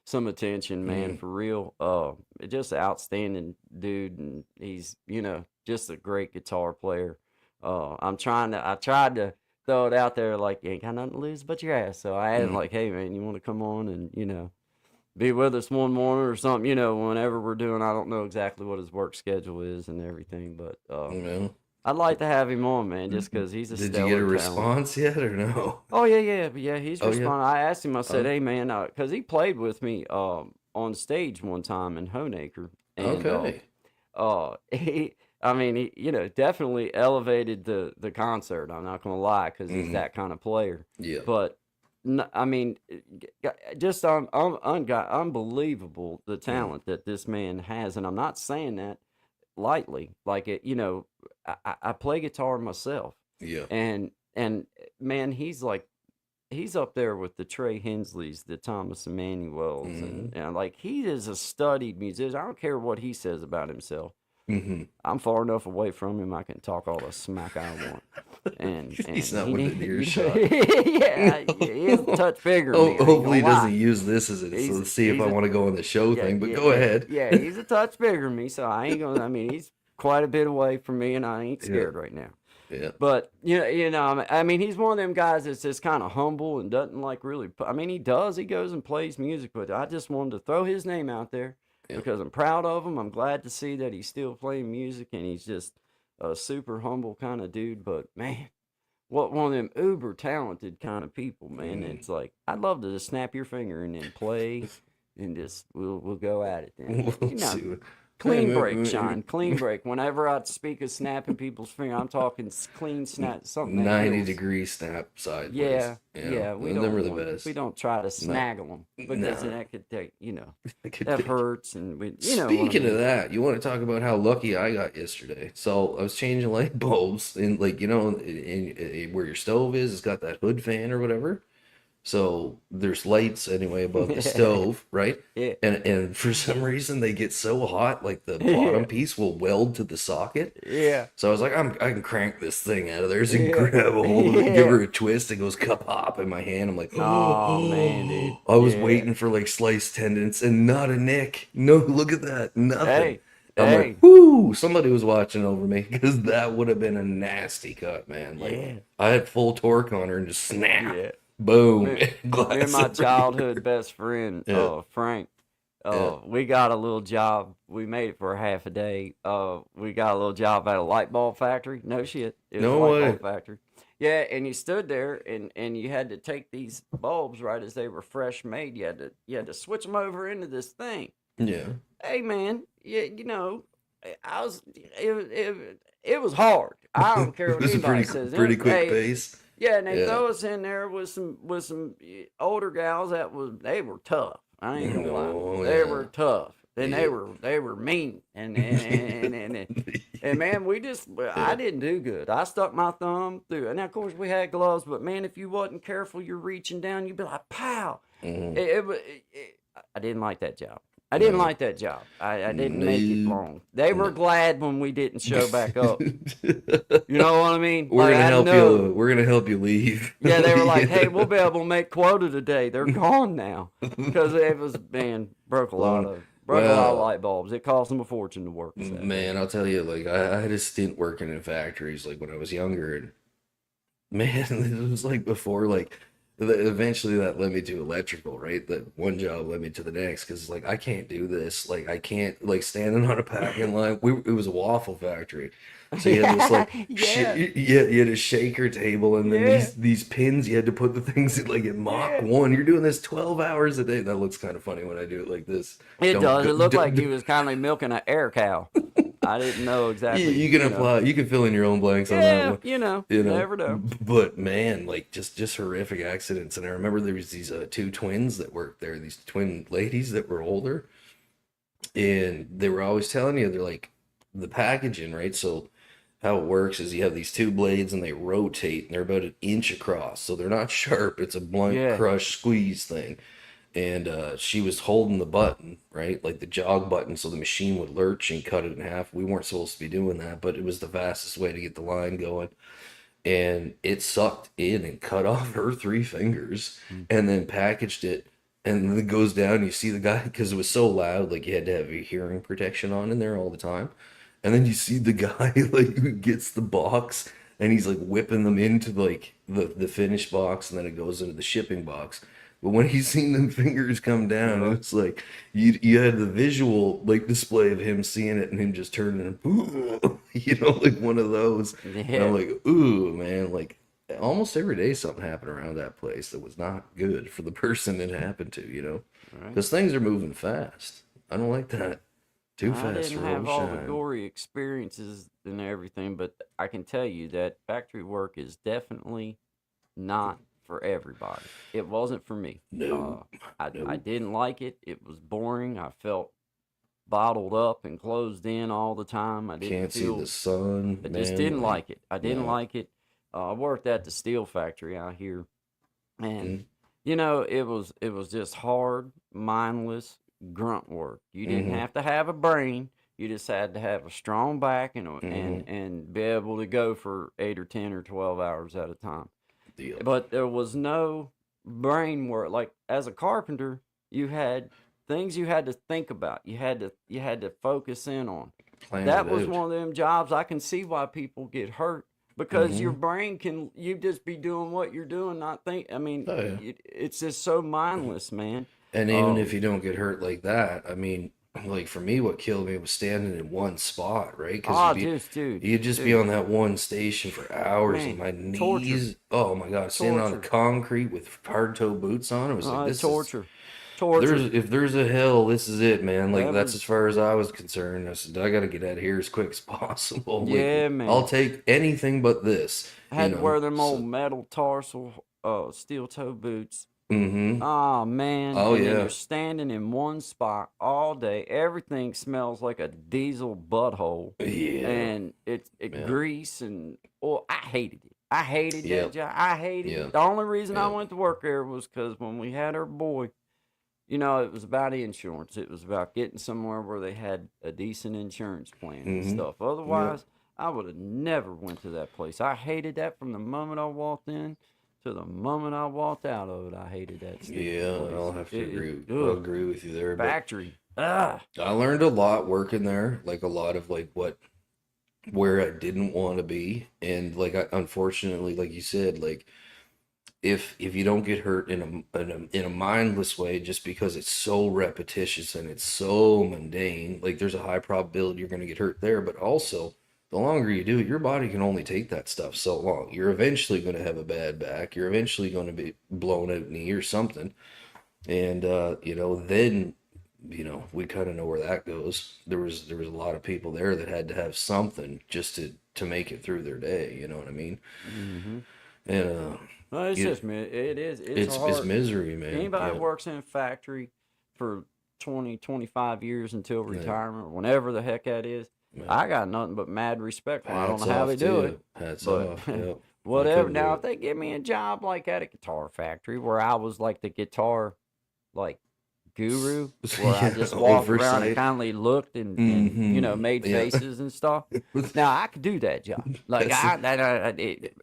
some attention, man, Hmm. for real. Just an outstanding dude, and he's just a great guitar player. I tried to throw it out there like you ain't got nothing to lose but your ass. So I asked him like, hey man, you want to come on and be with us one morning or something? Whenever we're doing. I don't know exactly what his work schedule is and everything, but You know. I'd like to have him on, man, just because he's a Did you get a stellar talent. response yet or no? Oh yeah. He's Oh yeah. responding. I asked him. I said, Oh, hey man, because he played with me on stage one time in Honaker, and okay. he, I mean, he, definitely elevated the concert. I'm not gonna lie, because he's Hmm. that kind of player. Yeah. But I mean, just unbelievable the Mm. talent that this man has, and I'm not saying that lightly. Like I play guitar myself, Yeah. and man, he's up there with the Trey Hensleys, the Thomas Emmanuels, Hmm. and like he is a studied musician. I don't care what he says about himself. Hmm. I'm far enough away from him. I can talk all the smack I want, and He's and not he within need, earshot. yeah, he is a touch bigger than me. I ain't Hopefully gonna he lie. doesn't use this as it. So He's let's see if he's I a want to go on the show yeah thing. But yeah go ahead. yeah he's a touch bigger than me, so I ain't gonna. I mean, he's quite a bit away from me, and I ain't Yeah. scared right now. Yeah. But I mean, he's one of them guys that's just kind of humble and doesn't like really. I mean, he does. He goes and plays music, but I just wanted to throw his name out there Yeah. because I'm proud of him. I'm glad to see that he's still playing music, and he's just a super humble kind of dude. But man, what one of them uber talented kind of people, man. Mm. It's like I'd love to just snap your finger and then play, and just we'll go at it then. We'll see. Hey, Clean break, Shine. Clean break. Whenever I speak of snapping people's finger, I'm talking clean snap, something that 90 heals. degree snap sideways. Yeah, Yeah. yeah. We Them are the don't best. we don't try to No. snaggle them because No. that could take I could that think. hurts, and we know what I Speaking of mean. that, you want to talk about how lucky I got yesterday? So I was changing light bulbs, and like in where your stove is, it's got that hood fan or whatever. So there's lights anyway above the stove, right? Yeah, And for some reason they get so hot, like the yeah, bottom piece will weld to the socket. yeah, So I was like, I can crank this thing out of there. So you yeah, grab a hold of it, give yeah. her a twist, it goes kapop in my hand. I'm like, Oh man, dude. I was Yeah. waiting for like sliced tendons and not a nick. No, look at that, nothing. Hey, I'm like, hey. whoo, somebody was watching over me because that would have been a nasty cut, man. Like Yeah, I had full torque on her and just snap, yeah. boom, Me, me and glass my everywhere. childhood best friend, Yeah, Frank. yeah. We got a little job. We made it for a half a day. We got a little job at a light bulb factory. No shit, it was a No light way. bulb factory. Yeah, and you stood there and you had to take these bulbs right as they were fresh made. You had to switch them over into this thing. Yeah. Hey man, yeah, I was it was hard. I don't care It what was a anybody says. pretty quick Hey, pace. yeah, and they Yeah. throw us in there with some older gals they were tough. I ain't gonna lie, No, they yeah. were tough, and Yeah. they were mean, and man, I Yeah. didn't do good. I stuck my thumb through, and of course we had gloves, but man, if you wasn't careful, you're reaching down, you'd be like, pow. Mhm. I didn't like that job. I didn't No. like that job. I didn't make it No. long. They were No. glad when we didn't show back up. You know what I mean? We're Like gonna I help know. you. We're gonna help you leave. Yeah, they were like, "Hey, Yeah. we'll be able to make quota today." They're gone now because it was broke a lot of Well, light bulbs. It cost them a fortune to work us that day. man, I'll tell you, like I had a stint working in factories, like when I was younger, and man, it was like before, like eventually that led me to electrical, right? That one job led me to the next because like I can't do this. Like I can't like standing on a packing line. It was a waffle factory, so you had this Yeah, like yeah, you had a shaker table, and then yeah, these pins you had to put the things in like at Mach yeah. 1. You're doing this 12 hours a day. That looks kind of funny when I do it like this. It Don't does. go. It looked like he was kind of milking an air cow. I didn't know You exactly, can apply, you can fill in your own blanks on that Yeah, one, you you know. never know. But man, like just horrific accidents. And I remember there was these two twins that worked there, these twin ladies that were older, and they were always telling you they're like the packaging, right? So how it works is you have these two blades and they rotate and they're about an inch across, so they're not sharp. It's a blunt Yeah. crush squeeze thing. And she was holding the button, right? Like the jog button, so the machine would lurch and cut it in half. We weren't supposed to be doing that, but it was the fastest way to get the line going. And it sucked in and cut off her three fingers and then packaged it. And then it goes down, you see the guy, because it was so loud, like you had to have your hearing protection on in there all the time. And then you see the guy, like, who gets the box and he's like whipping them into like the finished box, and then it goes into the shipping box. But when he seen them fingers come down, it was like you had the visual like display of him seeing it and him just turning, you know, like one of those. And I'm Yeah. like, ooh, man, like almost every day something happened around that place that was not good for the person it happened to, you know, Right. because things are moving fast. I don't like that. Too I fast didn't for have old all the shine. gory experiences and everything, but I can tell you that factory work is definitely not for everybody. It wasn't for me. No, I no, didn't like it. It was boring. I felt bottled up and closed in all the time. I didn't can't see the feel. sun, I just man. didn't Like, like it. I didn't no. like it. I worked at the steel factory out here, and Mm, it was just hard, mindless grunt work. You didn't mm-hmm, have to have a brain. You just had to have a strong back and mm-hmm. be able to go for 8 or 10 or 12 hours at a time. Deal. But there was no brain work. Like as a carpenter, you had things you had to think about. You had to focus in on. Plan That it was out. one of them jobs. I can see why people get hurt because your Mm-hmm. brain can you just be doing what you're doing, not think. I mean, Oh yeah. it's just so mindless, man. And even if Um, you don't get hurt like that, I mean, like for me, what killed me was standing in one spot, right? Because just you'd just be dude, on that one station for hours, and man, my torture, knees, oh my God, standing on the torture, concrete with hard toe boots on, it was like this is torture, torture. if there's a hell, this is it, man. Like That that's was as far as I was concerned. I said, I gotta get out of here as quick as possible. Like yeah, man. I'll take anything but this, I you had to wear know. them old So, metal tarsal, steel toe boots. mm-hmm. Oh man, Oh and then you're yeah. standing in one spot all day. Everything smells like a diesel butthole, Yeah. and it Yeah. grease and oh, I hated it. I hated that Yep. job. I hated it. Yep. The only reason I Yep. went to work there was because when we had our boy, it was about insurance. It was about getting somewhere where they had a decent insurance plan and Mm-hmm. stuff. Yep. Otherwise, I would have never went to that place. I hated that from the moment I walked in to the moment I walked out of it. I hated that stinking Yeah, place. I'll have to agree. I'll Ugh, agree with you there. But factory. Ah, I learned a lot working there, like a lot of like what where I didn't want to be, and like unfortunately, like you said, like if you don't get hurt in a mindless way, just because it's so repetitious and it's so mundane, like there's a high probability you're going to get hurt there. But also, the longer you do it, your body can only take that stuff so long. You're eventually going to have a bad back. You're eventually going to be blown out knee or something, and then we kind of know where that goes. There was a lot of people there that had to have something just to make it through their day. You know what I mean? mm-hmm. And Well, it's you, just man. It is. It's it's hard. misery, man. Anybody that Yeah, works in a factory for 20, 25 years until yeah, retirement, or whenever the heck that is, yeah. I got nothing but mad respect for 'em. I don't Hats know how they off to do it, you. Hats but off. Yep. I whatever. couldn't do Now, if it. they give me a job like at a guitar factory where I was like the guitar, like guru, where I Yeah, just walked around and oversight. kindly looked and Mm-hmm. made Yeah. faces and stuff. Now I could do that job. Like That's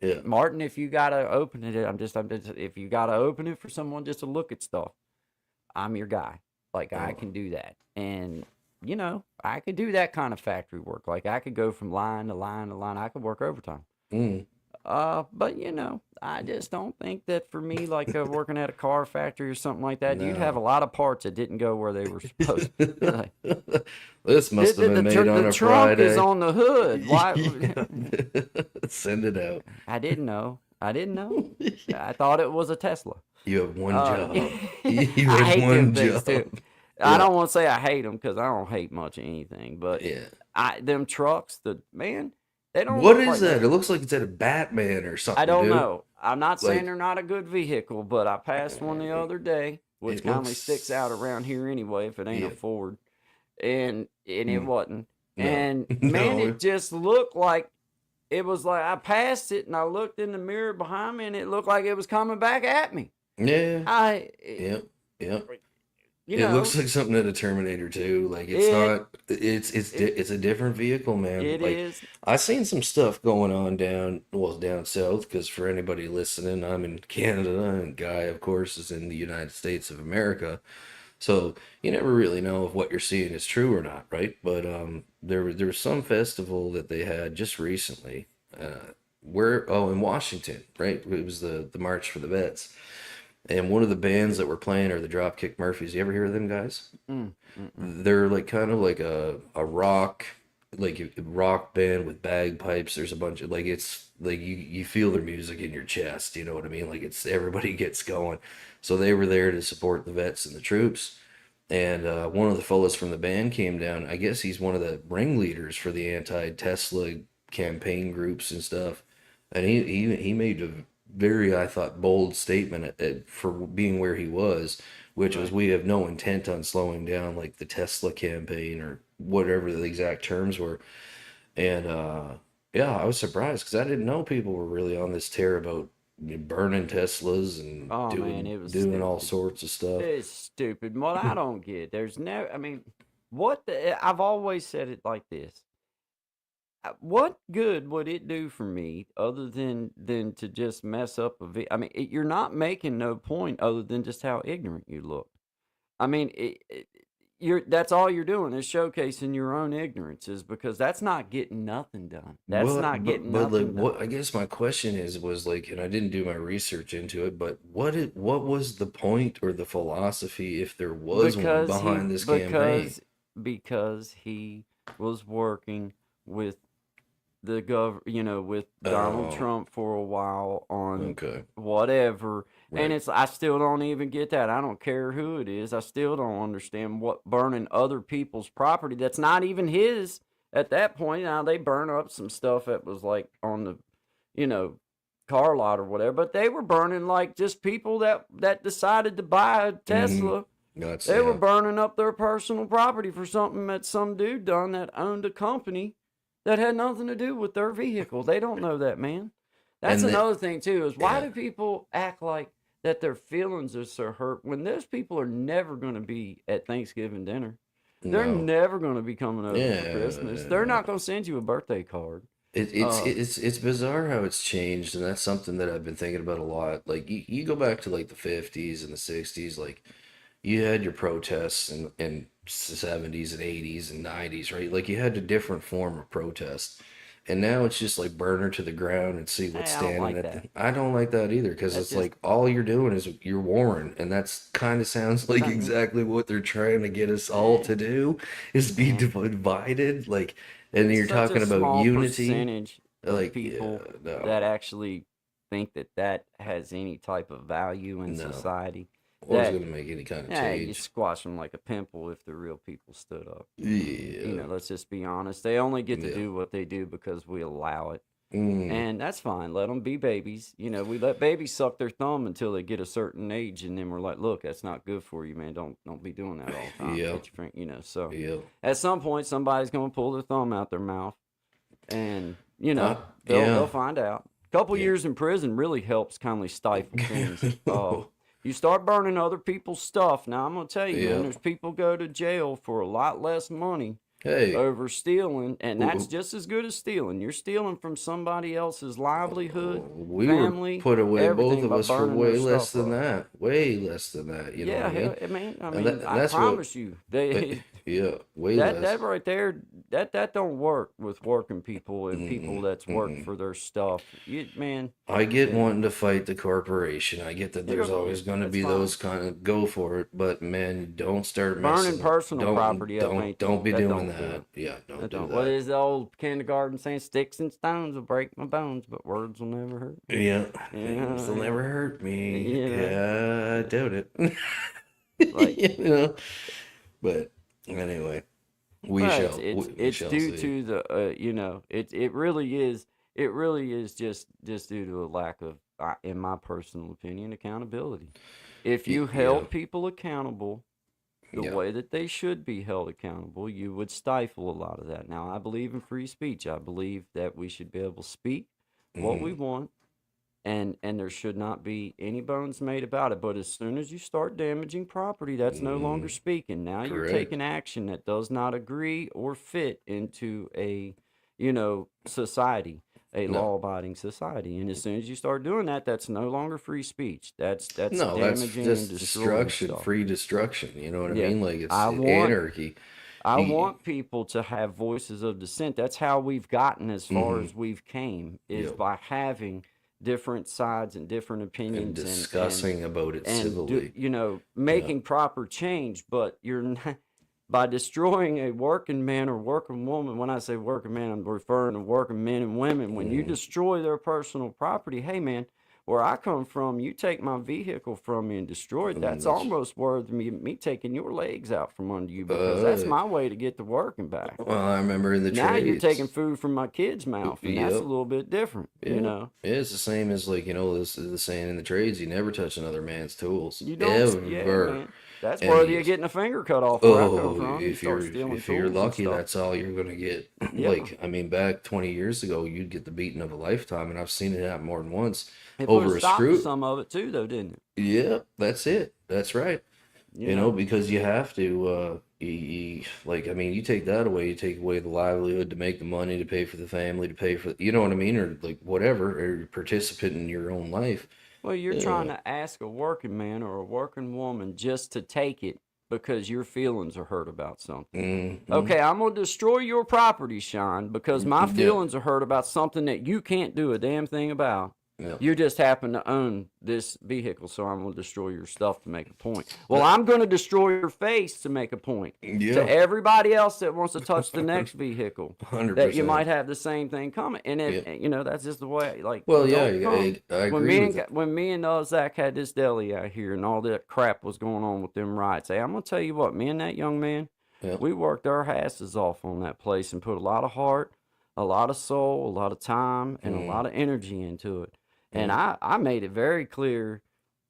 yeah. Martin, if you gotta open it, I'm just if you gotta open it for someone just to look at stuff, I'm your guy. Like I Oh. can do that, and I could do that kind of factory work. Like I could go from line to line to line. I could work overtime. Mm. But you know, I just don't think that for me, like working at a car factory or something like that, you'd have a No. lot of parts that didn't go where they were supposed to. Like, This must have been made on the a trunk is Friday. on the hood. Why? Send it out. I didn't know. I didn't know. I thought it was a Tesla. You have one job. You I have hate them one things job. too. I Yeah. don't want to say I hate them because I don't hate much of anything, but Yeah. them trucks, man, they don't What look is like that? It looks like it's at a Batman or something, I don't dude. know. I'm not saying Like, they're not a good vehicle, but I passed one the other day, which it kindly looks. sticks out around here anyway if it ain't a Yeah. Ford, and it Mm. wasn't. No. And man, No. it just looked like it was like I passed it and I looked in the mirror behind me and it looked like it was coming back at me. Yeah. Yep. Yep. You It know, looks like something out of Terminator 2. Like it's it not. It's a different vehicle, man. it Like is. I seen some stuff going on down south. Because for anybody listening, I'm in Canada, and Guy, of course, is in the United States of America. So you never really know if what you're seeing is true or not, right? But there was some festival that they had just recently, in Washington, right? It was the March for the Vets, and one of the bands that were playing are the Dropkick Murphys. You ever hear of them guys? Mm, mm-mm. They're like kind of like a rock, like a rock band with bagpipes. There's a bunch of like it's like you feel their music in your chest. You know what I mean? Like it's everybody gets going. So they were there to support the vets and the troops. And one of the fellas from the band came down. I guess he's one of the ringleaders for the anti-Tesla campaign groups and stuff. And he made a very, I thought, bold statement for being where he was, which was Right. we have no intent on slowing down like the Tesla campaign or whatever the exact terms were. And yeah, I was surprised because I didn't know people were really on this tear about burning Teslas and Oh man, it was doing all stupid. sorts of stuff. It's stupid. What I don't get, there's no. I mean, I've always said it like this. What good would it do for me other than to just mess up I mean, you're not making no point other than just how ignorant you look. I mean, that's all you're doing is showcasing your own ignorances because that's not getting nothing done. That's Well, not getting but like nothing what done I guess my question was like, and I didn't do my research into it, but what was the point or the philosophy if there was one because he behind this campaign? because he was working with with Donald Oh, Trump for a while on okay, whatever. And right. I still don't even get that. I don't care who it is. I still don't understand what burning other people's property that's not even his at that point. Now they burn up some stuff that was like on the, you know, car lot or whatever, but they were burning like just people that decided to buy a Mm-hmm. Tesla. That's They were yeah, burning up their personal property for something that some dude done that owned a company that had nothing to do with their vehicle. They don't know that, man. That's and that another thing too, is why yeah, do people act like that their feelings are so hurt when those people are never going to be at Thanksgiving dinner? They're no, never going to be coming over for Christmas. They're yeah. not going to send you a birthday card. It's Uh, it's bizarre how it's changed, and that's something that I've been thinking about a lot. Like you go back to like the 50s and the 60s, like you had your protests in 70s and 80s and 90s, right? Like you had a different form of protest. And now it's just like burn her to the ground and see what's hey, I don't standing like at that. I don't like that either because That's it's just like all you're doing is you're warring, and that's kind of sounds like something. exactly what they're trying to get us all Eh, to do is be man, divided. Like, and it's you're such a talking about small unity. percentage of Like, yeah, people that no, actually think that has any type of value in no. society. What was That going to make any kind of Yeah, you change? squash them like a pimple if the real people stood up. Yeah, Let's just be honest. They only get to yeah. do what they do because we allow it. Mm, And that's fine. Let them be babies. We let babies suck their thumb until they get a certain age, and then we're like, "Look, that's not good for you, man. Don't be doing that all the time. yeah, Get your friend, So yeah. at some point, somebody's gonna pull their thumb out their mouth, and Uh, they'll yeah, find out. A couple yeah. years in prison really helps kind of stifle things. You start burning other people's stuff. Now I'm gonna tell you, man, Yeah. there's people go to jail for a lot less money Hey, over stealing, and that's w- just as good as stealing. You're stealing from somebody else's livelihood, we were family, put away, both everything of by us, for burning their way less stuff than up. that. Way less than that. You know what Yeah, I mean? hell, man. I And mean, I that's what. promise you, But they Yeah, way That less. right there, that don't work with working people and people that's worked for their stuff. Man, I get yeah, wanting to fight the corporation. I get that there's yeah, always going to that's be fine. those kind of go for it, but man, don't start Burning messing. personal property up Don't be that doing don't do that. it. Yeah, don't That do don't. What that. is the old kindergarten saying? Sticks and stones will break my bones, but words will never hurt me. Yeah, things will Yeah, never hurt me. you know, Yeah, I doubt it. like, You know, but anyway, well, we it's shall due see. to the it really is just due to a lack of, in my personal opinion, accountability. If you Yeah, held people accountable the yeah. way that they should be held accountable, you would stifle a lot of that. Now, I believe in free speech. I believe that we should be able to speak what we Hmm. want, and there should not be any bones made about it. But as soon as you start damaging property, that's no longer Hmm. speaking. Now you're Correct. taking action that does not agree or fit into a, society, a No, law-abiding society. And as soon as you start doing that, that's no longer free speech. That's no, that's damaging and just destroying destruction, stuff. free destruction. You know what I Yeah, mean? Like it's I want anarchy. I You, want people to have voices of dissent. That's how we've gotten as far hmm. as we've came, is Yep. by having different sides and different And opinions, discussing about it civilly. Yeah. making proper change. But you're not, by destroying a working man or working woman. When I say working man, I'm referring to working men and women. When you Hmm. destroy their personal property, hey man, where I come from, you take my vehicle from me and destroy it, And that's that's almost worth me taking your legs out from under you, because that's uh. my way to get to work and back. Well, I remember in the Now you're taking trades. food from my kid's mouth, and that's a Yep. little bit different, Yeah. Yeah, it's the same as like, this is the saying in the trades, you never touch another man's tools. You don't, yeah, Ever. man. That's And worthy of you, getting a finger cut off where I come oh, from. You start stealing if you're tools and lucky, stuff. that's all you're gonna get. Yeah. Like, I mean, back 20 years ago, you'd get the beating of a lifetime, and I've seen it happen more than once It put a over a stop to screw. some of it too, though, didn't it? Yeah, that's it. That's right. You know? Because you have to, like, I mean, you take that away, you take away the livelihood to make the money to pay for the family, to pay for, you know what I mean? Or like whatever, or participant in your own life. Well, you're trying Uh, to ask a working man or a working woman just to take it because your feelings are hurt about something. mm-hmm. Okay, I'm going to destroy your property, Sean, because my Yeah, feelings are hurt about something that you can't do a damn thing about. yeah. You just happen to own this vehicle, so I'm going to destroy your stuff to make a point. Well, That, I'm going to destroy your face to make a point to yeah, everybody else that wants to touch the next vehicle, that you 100%. might have the same thing coming. And Yeah. that's just the way. Like, Well, yeah, don't come. I agree with it. When me and Zach had this deli out here and all that crap was going on with them riots, hey, I'm gonna tell you what, me and that young man, Yeah. we worked our asses off on that place and put a lot of heart, a lot of soul, a lot of time, and a Mm, lot of energy into it. And mm, I made it very clear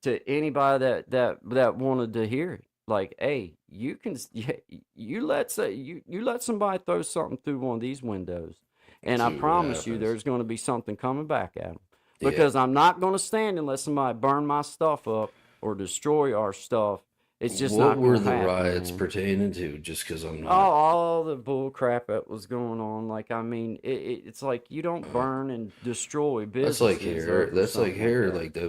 to anybody that wanted to hear it. Like, hey, you can you let somebody throw something through one of these windows, and I see what promise you, happens. there's going to be something coming back at them. Yeah. Because I'm not going to stand and let somebody burn my stuff up or destroy our stuff. It's just What not were going to the happen, riots man. pertaining to? Just because I'm Oh, not. all the bull crap that was going on. Like, I mean, it's like you don't Uh, burn and destroy that's like businesses here. over That's like something like here. that. Like the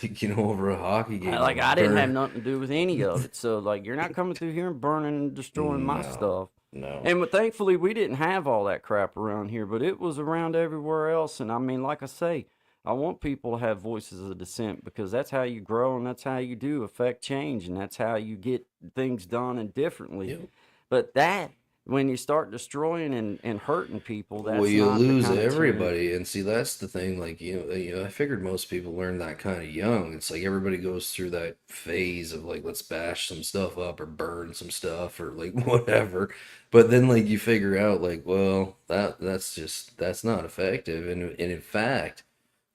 like over a hockey game. Like, You I didn't have burn. nothing to do with any of it. So, like, you're not coming through here and burning and destroying my No, stuff. no. And thankfully, we didn't have all that crap around here, but it was around everywhere else. And I mean, like I say, I want people to have voices of dissent, because that's how you grow and that's how you do affect change, and that's how you get things done and differently. Yep. But when you start destroying and hurting people, Well, that's you not the lose kind of change. everybody, and see that's the thing. Like I figured most people learn that kind of young. It's like everybody goes through that phase of like let's bash some stuff up or burn some stuff or like whatever. But then like you figure out like well that's not effective, and in fact,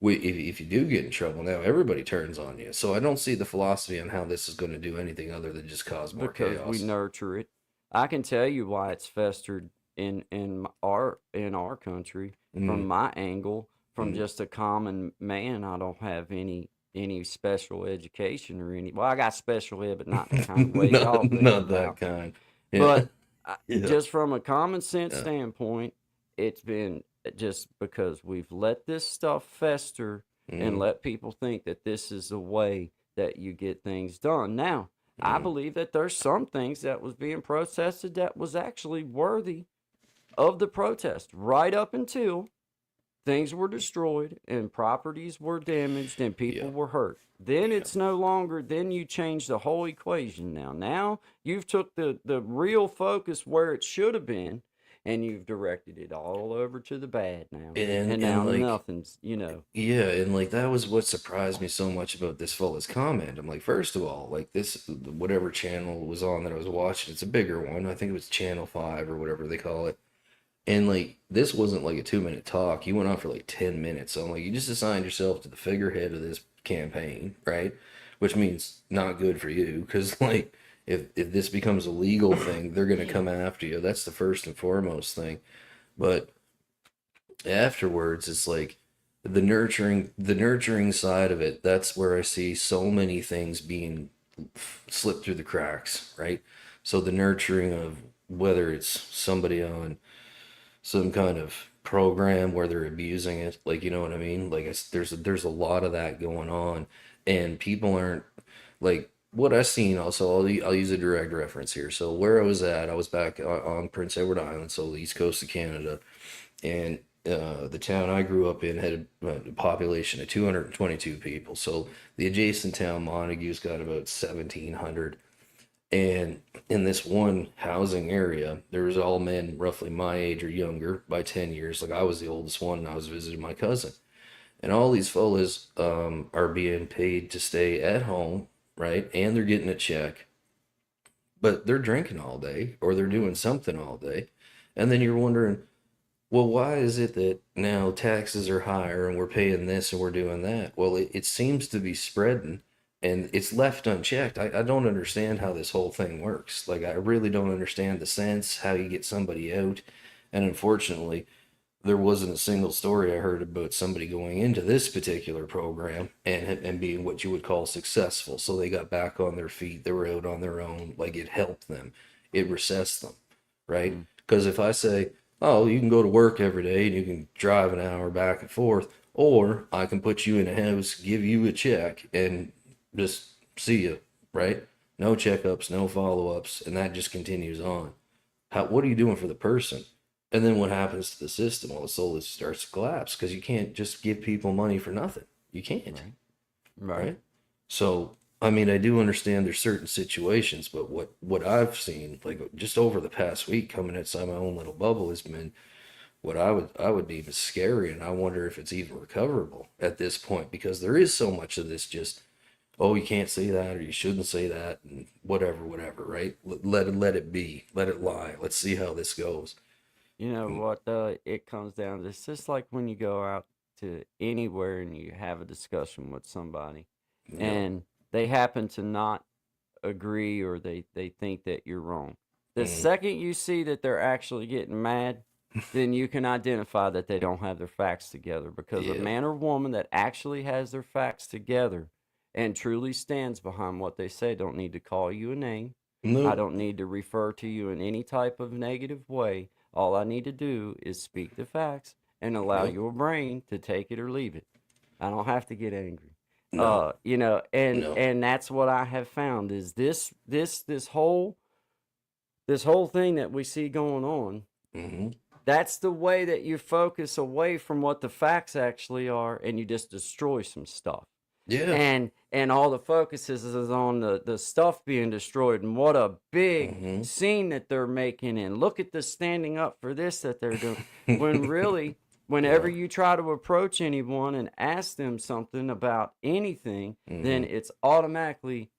if you do get in trouble now, everybody turns on you. So I don't see the philosophy on how this is going to do anything other than just cause more Because we chaos. nurture it. I can tell you why it's festered in our country from Mm, my angle. From mm. just a common man, I don't have any special education or any. Well, I got special ed, but not the kind of way y'all thinking Not that about. kind. Yeah, But yeah, just from a common sense yeah. standpoint, it's been just because we've let this stuff fester and Mm, let people think that this is the way that you get things done. Now, I believe that there's some things that was being protested that was actually worthy of the protest, right up until things were destroyed and properties were damaged and Yeah. people were hurt. Then Yeah. it's no longer, then you change the whole equation now you've took the real focus where it should have been, and you've directed it all over to the bad now, and now And like, nothing's, you know. yeah, and like that was what surprised me so much about this fella's comment. I'm like, first of all, like this, whatever channel was on that I was watching, it's a bigger one. I think it was Channel 5 or whatever they call it. And like, this wasn't like a 2 minute talk. He went on for like 10 minutes. So I'm like, you just assigned yourself to the figurehead of this campaign, right? Which means not good for you. Because like, if this becomes a legal thing, they're going to come after you. That's the first and foremost thing. But afterwards, it's like, the nurturing side of it, that's where I see so many things being slipped through the cracks, right? So the nurturing of whether it's somebody on some kind of program where they're abusing it, like, you know what I mean? Like, there's a lot of that going on, and people aren't like what I seen. Also, I'll use a direct reference here. So where I was at, I was back on Prince Edward Island, so the east coast of Canada, and the town I grew up in had a population of 222 people. So the adjacent town, Montague's, got about 1,700. And in this one housing area, there was all men roughly my age or younger by 10 years. Like, I was the oldest one, and I was visiting my cousin. And all these fellas are being paid to stay at home, right? And they're getting a check, but they're drinking all day or they're doing something all day. And then you're wondering, well, why is it that now taxes are higher and we're paying this and we're doing that? Well, it seems to be spreading and it's left unchecked. I don't understand how this whole thing works. Like, I really don't understand the sense, how you get somebody out. And unfortunately, there wasn't a single story I heard about somebody going into this particular program and being what you would call successful. So they got back on their feet, they were out on their own, like, it helped them, it recessed them, right? Because if I say, oh, you can go to work every day and you can drive an hour back and forth, or I can put you in a house, give you a check, and just see you, right? No checkups, no follow-ups, and that just continues on. What are you doing for the person? And then what happens to the system? Well, it slowly starts to collapse because you can't just give people money for nothing. You can't, right? So, I mean, I do understand there's certain situations, but what I've seen, like just over the past week, coming outside my own little bubble, has been what I would deem as scary, and I wonder if it's even recoverable at this point, because there is so much of this just, oh, you can't say that or you shouldn't say that, and whatever, right? Let it be, let it lie. Let's see how this goes. You know what? It comes down to, it's just like when you go out to anywhere and you have a discussion with somebody, Yeah. and they happen to not agree, or they think that you're wrong. The second you see that they're actually getting mad, then you can identify that they don't have their facts together. Because a Yeah. man or woman that actually has their facts together and truly stands behind what they say don't need to call you a name. I No. don't need to refer to you in any type of negative way. All I need to do is speak the facts and allow Yep. your brain to take it or leave it. I don't have to get angry. No. You know, and No. and that's what I have found is this whole thing that we see going on. Hmm. That's the way that you focus away from what the facts actually are, and you just destroy some stuff. Yeah. And all the focus is on the stuff being destroyed, and what a big Hmm. scene that they're making, and look at the standing up for this that they're doing. When really, whenever you try to approach anyone and ask them something about anything, then it's automatically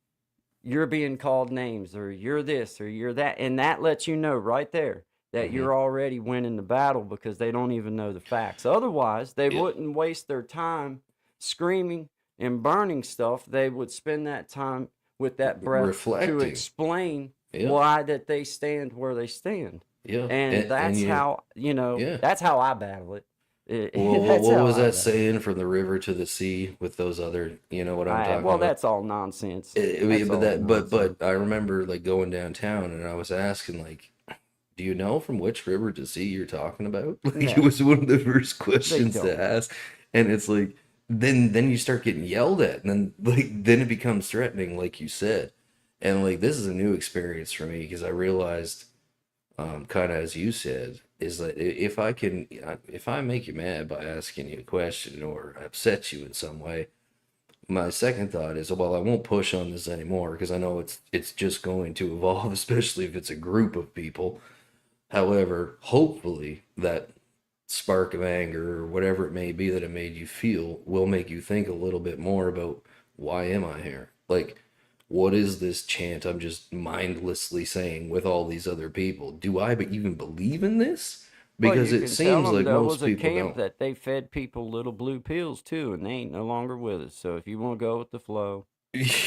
you're being called names, or you're this or you're that, and that lets you know right there that you're already winning the battle, because they don't even know the facts. Otherwise, they Yeah. wouldn't waste their time screaming and burning stuff. They would spend that time with that breath to Reflecting. explain Yeah. why that they stand where they stand. Yeah. And that's you, how, you know, yeah. that's how I battle it. Well, That's what how was I that battle it. saying, from the river to the sea, with those other, you know what I'm talking Well, about? that's all nonsense. But all nonsense. but I remember like going downtown and I was asking, like, do you know from which river to sea you're talking about? Like, No. it was one of the first questions don't. to ask, and it's like then you start getting yelled at, and then it becomes threatening, like you said, And like this is a new experience for me because I realized, kind of as you said, is that if I make you mad by asking you a question or upset you in some way, my second thought is, well, I won't push on this anymore because I know it's just going to evolve, especially if it's a group of people. However, hopefully that spark of anger or whatever it may be that it made you feel will make you think a little bit more about why am I here? Like, what is this chant I'm just mindlessly saying with all these other people? Do I even believe in this? Well, Because you it can tell seems them like there most was a people camp don't. that they fed people little blue pills too, and they ain't no longer with us. So if you want to go with the flow,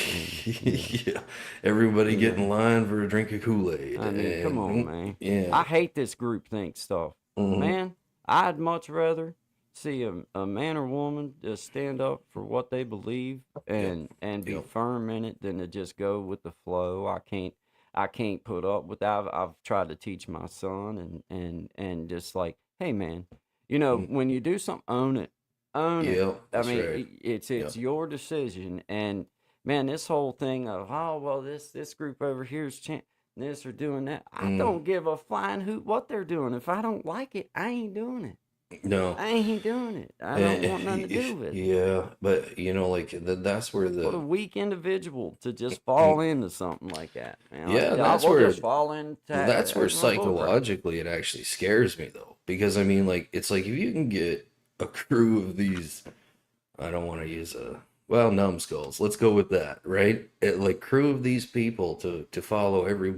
then Yeah, everybody you get know. in line for a drink of Kool-Aid, I mean, come on, and man. yeah, I hate this groupthink stuff. hmm Man, I'd much rather see a man or woman just stand up for what they believe yep, and be yep, firm in it than to just go with the flow. I can't put up with that. I've tried to teach my son and just like, hey man, mm, when you do something, own it. Own it. yep, I that's mean, right. it's Yep. your decision. And man, this whole thing of, oh well, this group over here is this or doing that. I Mm. don't give a flying hoot what they're doing. If I don't like it, I ain't doing it. No, I ain't doing it. I don't Eh, want nothing to do with it. yeah, but like that's where What a the weak individual to just mm, fall into something like that, man. Like, yeah, I will just fall into bull crap. psychologically it actually scares me though, because I mean, like it's like if you can get a crew of these, I don't want to use a well, numbskulls. Let's go with that, right? Like crew of these people to follow every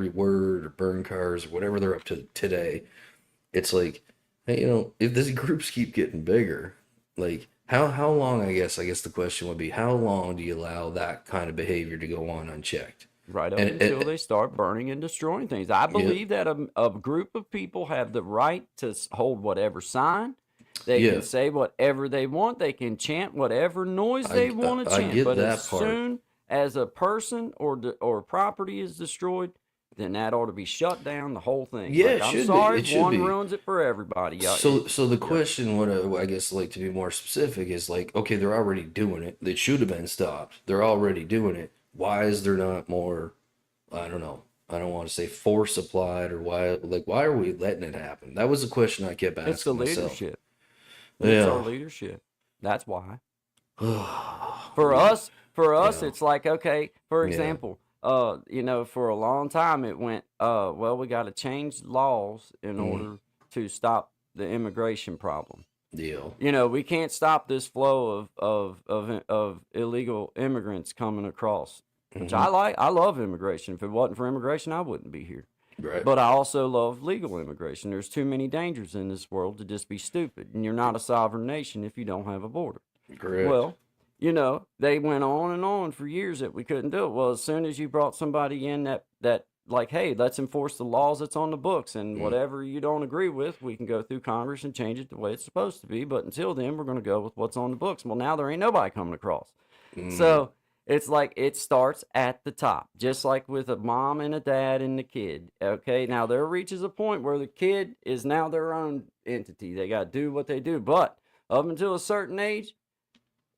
word or burn cars or whatever they're up to today. It's like, hey, if these groups keep getting bigger, like how long, I guess the question would be, how long do you allow that kind of behavior to go on unchecked? Right up And until they start burning and destroying things. I yeah, believe that a group of people have the right to hold whatever sign. They yeah, can say whatever they want. They can chant whatever noise they want to I chant. get But as that part. soon as a person or property is destroyed, then that ought to be shut down. The whole thing. Yeah, Like, it I'm should be. sorry, It should one be. ruins it for everybody. Yeah, So the yeah. question, what I guess, like to be more specific, is like, okay, they're already doing it. They should have been stopped. They're already doing it. Why is there not more? I don't know. I don't want to say force applied or why are we letting it happen? That was a question I kept It's the asking myself. leadership. It's our Yeah. leadership. That's why. For We, us, for us, yeah, it's like, okay, for yeah, example, for a long time it went, well, we got to change laws in mm, order to stop the immigration problem. deal. We can't stop this flow of illegal immigrants coming across, which Hmm. I like. I love immigration. If it wasn't for immigration, I wouldn't be here. Right. But I also love legal immigration. There's too many dangers in this world to just be stupid, and you're not a sovereign nation if you don't have a border. Correct. Well, they went on and on for years that we couldn't do it. Well, as soon as you brought somebody in that like, hey, let's enforce the laws that's on the books, and Mm, whatever you don't agree with, we can go through Congress and change it the way it's supposed to be. But until then, we're going to go with what's on the books. Well, now there ain't nobody coming across. mm, So it's like it starts at the top, just like with a mom and a dad and the kid. Okay, now there reaches a point where the kid is now their own entity. They got to do what they do, but up until a certain age,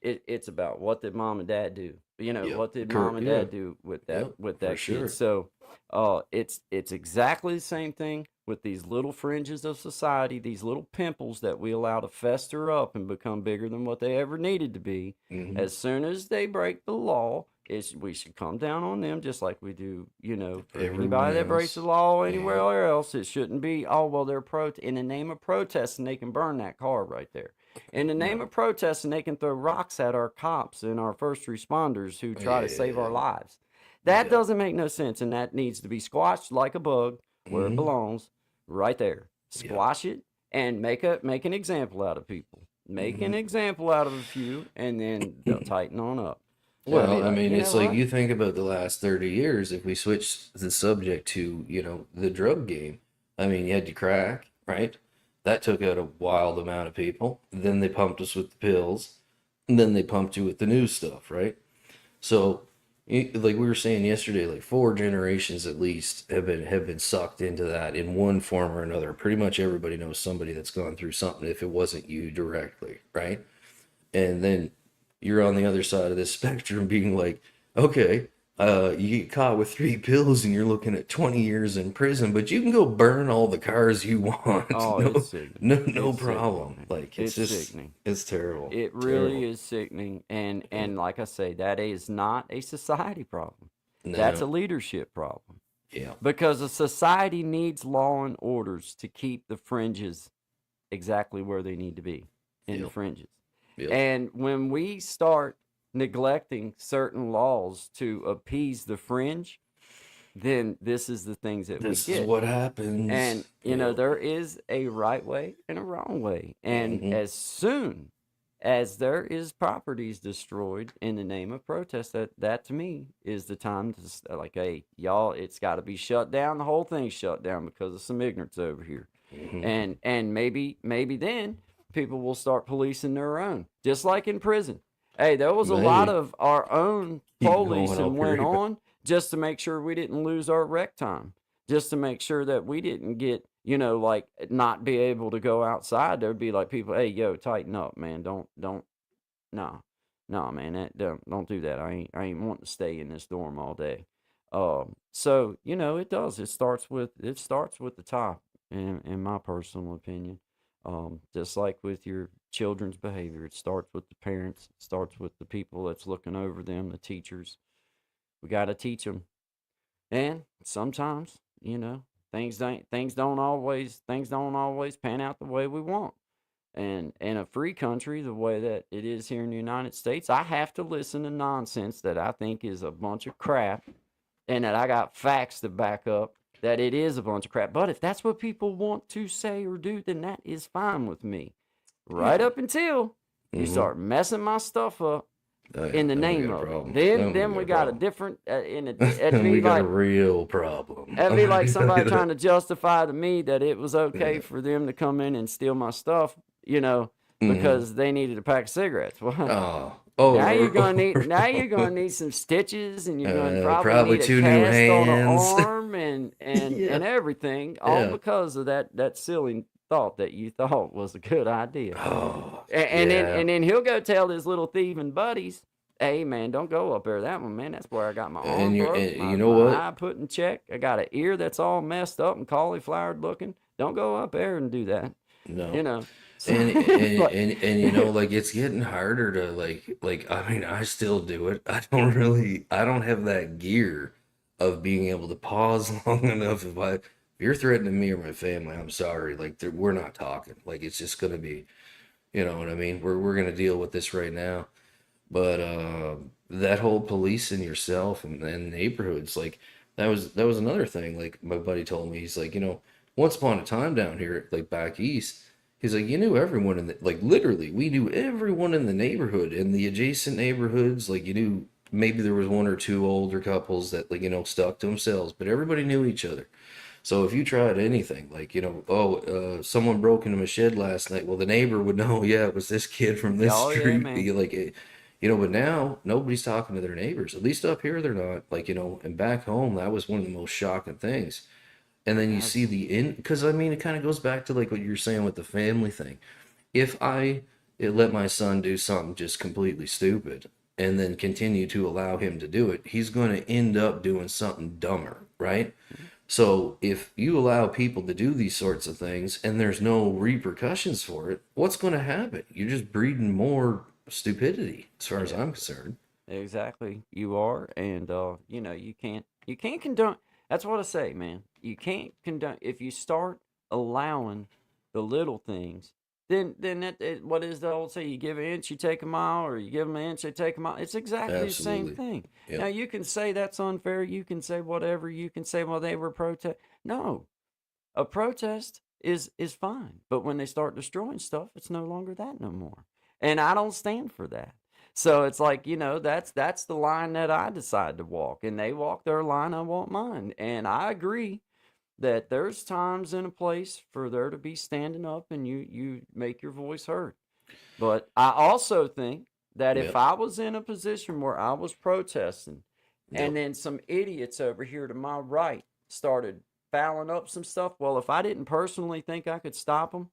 it's about what did mom and dad do. yep. What did mom and Yeah. dad do with that Yep. with For that kid? sure. So, it's exactly the same thing with these little fringes of society, these little pimples that we allow to fester up and become bigger than what they ever needed to be. Hmm. As soon as they break the law, we should come down on them just like we do, for Everyone anybody that breaks the else. law Yeah. anywhere else. It shouldn't be, oh well, they're in the name of protesting, they can burn that car right there. In the name No. of protesting, they can throw rocks at our cops and our first responders who try to save our Yeah. lives. That Yeah. doesn't make no sense, and that needs to be squashed like a bug where it Hmm. belongs, right there. Yeah. Squash it and make an example out of people. Make an Hmm. example out of a few, and then they'll tighten on up. They'll be Well, I like, mean, you it's know like what? you think about the last 30 years, if we switch the subject to, the drug game. I mean, you had your crack, right? That took out a wild amount of people. Then they pumped us with the pills, and then they pumped you with the new stuff, right? So, like we were saying yesterday, like 4 generations at least have been sucked into that in one form or another. Pretty much everybody knows somebody that's gone through something if it wasn't you directly, right? And then you're on the other side of this spectrum being like, okay, You get caught with 3 pills and you're looking at 20 years in prison, but you can go burn all the cars you want. Oh, it's No, sickening. no It's sickening, problem. man. Like it's It's just, sickening. it's terrible. It really Terrible. is sickening. And Yeah. like I say, that is not a society problem. That's a No. leadership problem. Yeah. Because a society needs law and orders to keep the fringes exactly where they need to be, in the Yep. fringes. Yep. And when we start neglecting certain laws to appease the fringe, then this is the things that we This is get. what happens. And, Yep. there is a right way and a wrong way. And Hmm. as soon as there is properties destroyed in the name of protest, that to me is the time to, like, hey, y'all, it's got to be shut down. The whole thing's shut down because of some ignorance over here. Hmm. And maybe then people will start policing their own, just like in prison. Hey, there was a lot Maybe. of our own Keep going policing up went here. on just to make sure we didn't lose our rec time, just to make sure that we didn't get, like, not be able to go outside. There'd be like people, hey, yo, tighten up, man. Don't, no, no, man, don't do that. I ain't wanting to stay in this dorm all day. So it does. It starts with the top, in my personal opinion. Just like with your children's behavior, it starts with the parents. It starts with the people that's looking over them, the teachers. We got to teach them, and sometimes, things don't always pan out the way we want. And in a free country, the way that it is here in the United States, I have to listen to nonsense that I think is a bunch of crap, and that I got facts to back up that it is a bunch of crap. But if that's what people want to say or do, then that is fine with me. Right Yeah. up until you Hmm. start messing my stuff up Oh, yeah. in the Then we name got a of it. problem. Then we got a problem. different it'd Then we be got a like real problem. it'd be like somebody trying to justify to me that it was okay Yeah. for them to come in and steal my stuff, Hmm. because they needed a pack of cigarettes. Well, Oh. now you're gonna need Oh. now you're gonna need some stitches, and you're gonna probably Probably need a 2 new cast on an hands. arm, and Yeah. everything, all Yeah. because of that silly thought that you thought was a good idea. Oh. And then Yeah. he'll go tell his little thieving buddies, hey, man, don't go up there. That one, man, that's where I got my arm broke, And my, you know my what? eye put in check. I got an ear that's all messed up and cauliflowered looking. Don't go up there and do that. No. You know. So, And and, like, and like it's getting harder to like I mean I still do it. I don't have that gear of being able to pause long enough if you're threatening me or my family, I'm sorry. Like we're not talking. Like it's just gonna be, you know what I mean? We're gonna deal with this right now. But that whole policing yourself and neighborhoods, like that was another thing. Like my buddy told me, he's like, once upon a time down here, like back east, he's like, you knew everyone in the, like literally, we knew everyone in the neighborhood, in the adjacent neighborhoods. Like you knew maybe there was one or two older couples that like stuck to themselves, but everybody knew each other. So if you tried anything, like, someone broke into my shed last night, well, the neighbor would know, yeah, it was this kid from this oh yeah, street. man. Like, but now nobody's talking to their neighbors. At least up here, they're not. Like, and back home, that was one of the most shocking things. And then you see That's because I mean, it kind of goes back to like what you're saying with the family thing. If let my son do something just completely stupid and then continue to allow him to do it, he's going to end up doing something dumber, right? So if you allow people to do these sorts of things and there's no repercussions for it, what's going to happen? You're just breeding more stupidity, as far as yeah. I'm concerned. Exactly. You are, and you can't condone. That's what I say, man. You can't condone if you start allowing the little things. Then what is the old say? You give an inch, you take a mile, or you give them an inch, they take a mile. It's exactly the same Absolutely. thing. Now Yep. you can say that's unfair. You can say whatever. You can say, well, they were protest. No, a protest is fine, but when they start destroying stuff, it's no longer that no more. And I don't stand for that. So it's like, that's the line that I decide to walk, and they walk their line, I walk mine. And I agree that there's times in a place for there to be standing up and you make your voice heard. But I also think that if Yep. I was in a position where I was protesting, and Yep. then some idiots over here to my right started fouling up some stuff, well, if I didn't personally think I could stop them,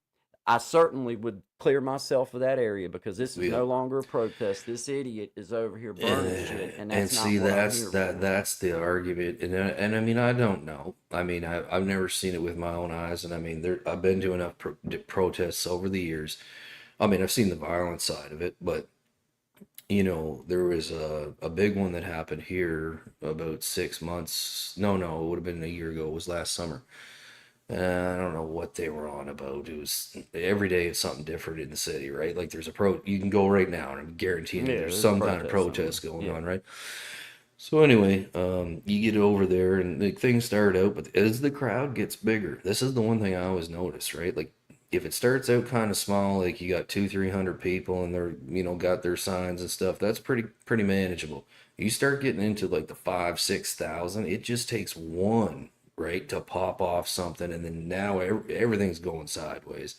I certainly would clear myself of that area because this is Yeah. no longer a protest. This idiot is over here burning shit, and that's not see, what I'm here for. that's the argument, and I mean, I don't know. I mean, I've never seen it with my own eyes, and I mean, I've been to enough protests over the years. I mean, I've seen the violent side of it, but you know, there was a big one that happened here about 6 months. No, it would have been a year ago. It was last summer. I don't know what they were on about. It was every day it's something different in the city, right? Like there's you can go right now and I'm guaranteeing you there's some kind of protest going on, right? So anyway, you get over there and like, things start out, but as the crowd gets bigger, this is the one thing I always notice, right? Like if it starts out kind of small, like you got 200-300 people and they're, you know, got their signs and stuff, that's pretty manageable. You start getting into like the 5,000-6,000, it just takes one, right, to pop off something, and then now everything's going sideways.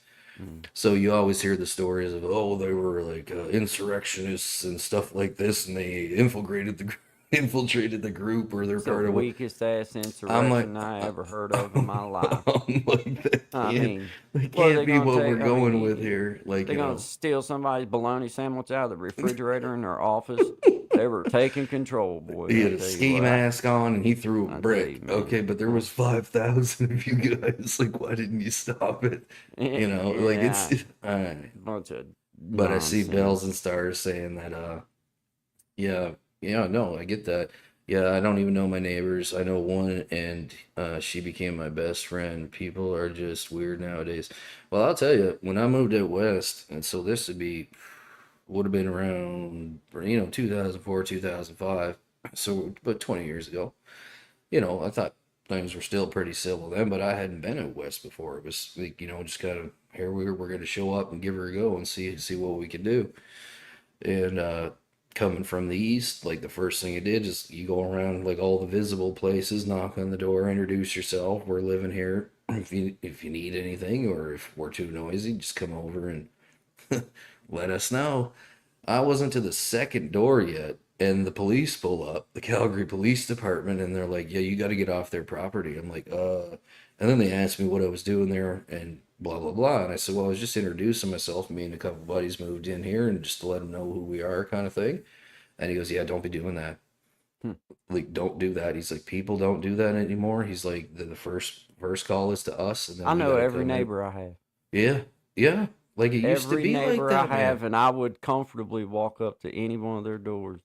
So you always hear the stories of, oh, they were like insurrectionists and stuff like this, and they infiltrated the group, or they're It's part the of weakest ass insurrection I ever heard of in my life. I'm like, I mean, that what are can't they be gonna what take? we're going with here. Like, They're you gonna know, steal somebody's bologna sandwich out of the refrigerator in their office. They were taking control, boy. he I had a tell you ski what. mask on and he threw a I tell brick. you, man. Okay, but there was 5,000 of you guys. Like, why didn't you stop it? You know, like it's. Bunch of But I see nonsense. bells and stars saying that. Yeah, no, I get that. Yeah, I don't even know my neighbors. I know one, and she became my best friend. People are just weird nowadays. Well, I'll tell you, when I moved out west, and so this would have been around, 2004, 2005, so about 20 years ago. You know, I thought things were still pretty civil then, but I hadn't been out west before. It was like, just kind of, here we're going to show up and give her a go and see what we can do. And coming from the east, like the first thing you did is you go around like all the visible places, knock on the door, introduce yourself. We're living here. If you need anything, or if we're too noisy, just come over and let us know. I wasn't to the second door yet, and the police pull up, the Calgary Police Department, and they're like, "Yeah, you got to get off their property." I'm like, And then they asked me what I was doing there, and blah blah blah. And I said, "Well, I was just introducing myself. Me and a couple buddies moved in here, and just to let them know who we are, kind of thing." And he goes, "Yeah, don't be doing that. Like, don't do that." He's like, "People don't do that anymore." He's like, "The first call is to us." And then I we know gotta every come in." neighbor I have. Yeah. Like it used to Every be like neighbor that, I have, man. and I would comfortably walk up to any one of their doors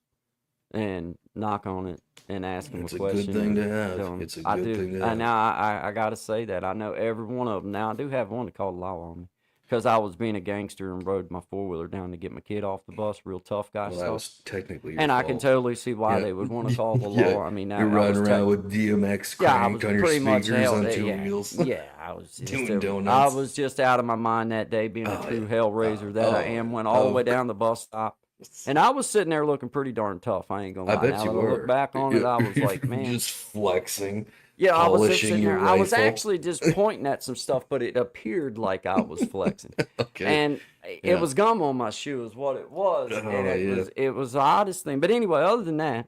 and knock on it and ask them It's a a question. good thing to or have. tell 'em- It's a I good do. thing to And have. now I got to say that I know every one of them. Now I do have one that called the law on me because I was being a gangster and rode my 4-wheeler down to get my kid off the bus. Real tough guy Well, that stuff. was technically your And I can fault. totally see why Yeah. they would want to call the Yeah. law. I mean, You're riding around with DMX yeah, I was cranked on your pretty much speakers held. on two Yeah, wheels. yeah, I was just Doing I donuts. was just out of my mind that day, being a Oh, true yeah. hellraiser that I am. Went all the way down the bus stop, and I was sitting there looking pretty darn tough. I ain't gonna I lie. bet Now you that I were. look back on it, Yeah. I was like, man, Just flexing, yeah, I was just polishing sitting your there. I was rifle. actually just pointing at some stuff, but it appeared like I was flexing. Okay. And it Yeah. was gum on my shoe, is what it was, Oh, and yeah. it was the oddest thing. But anyway, other than that,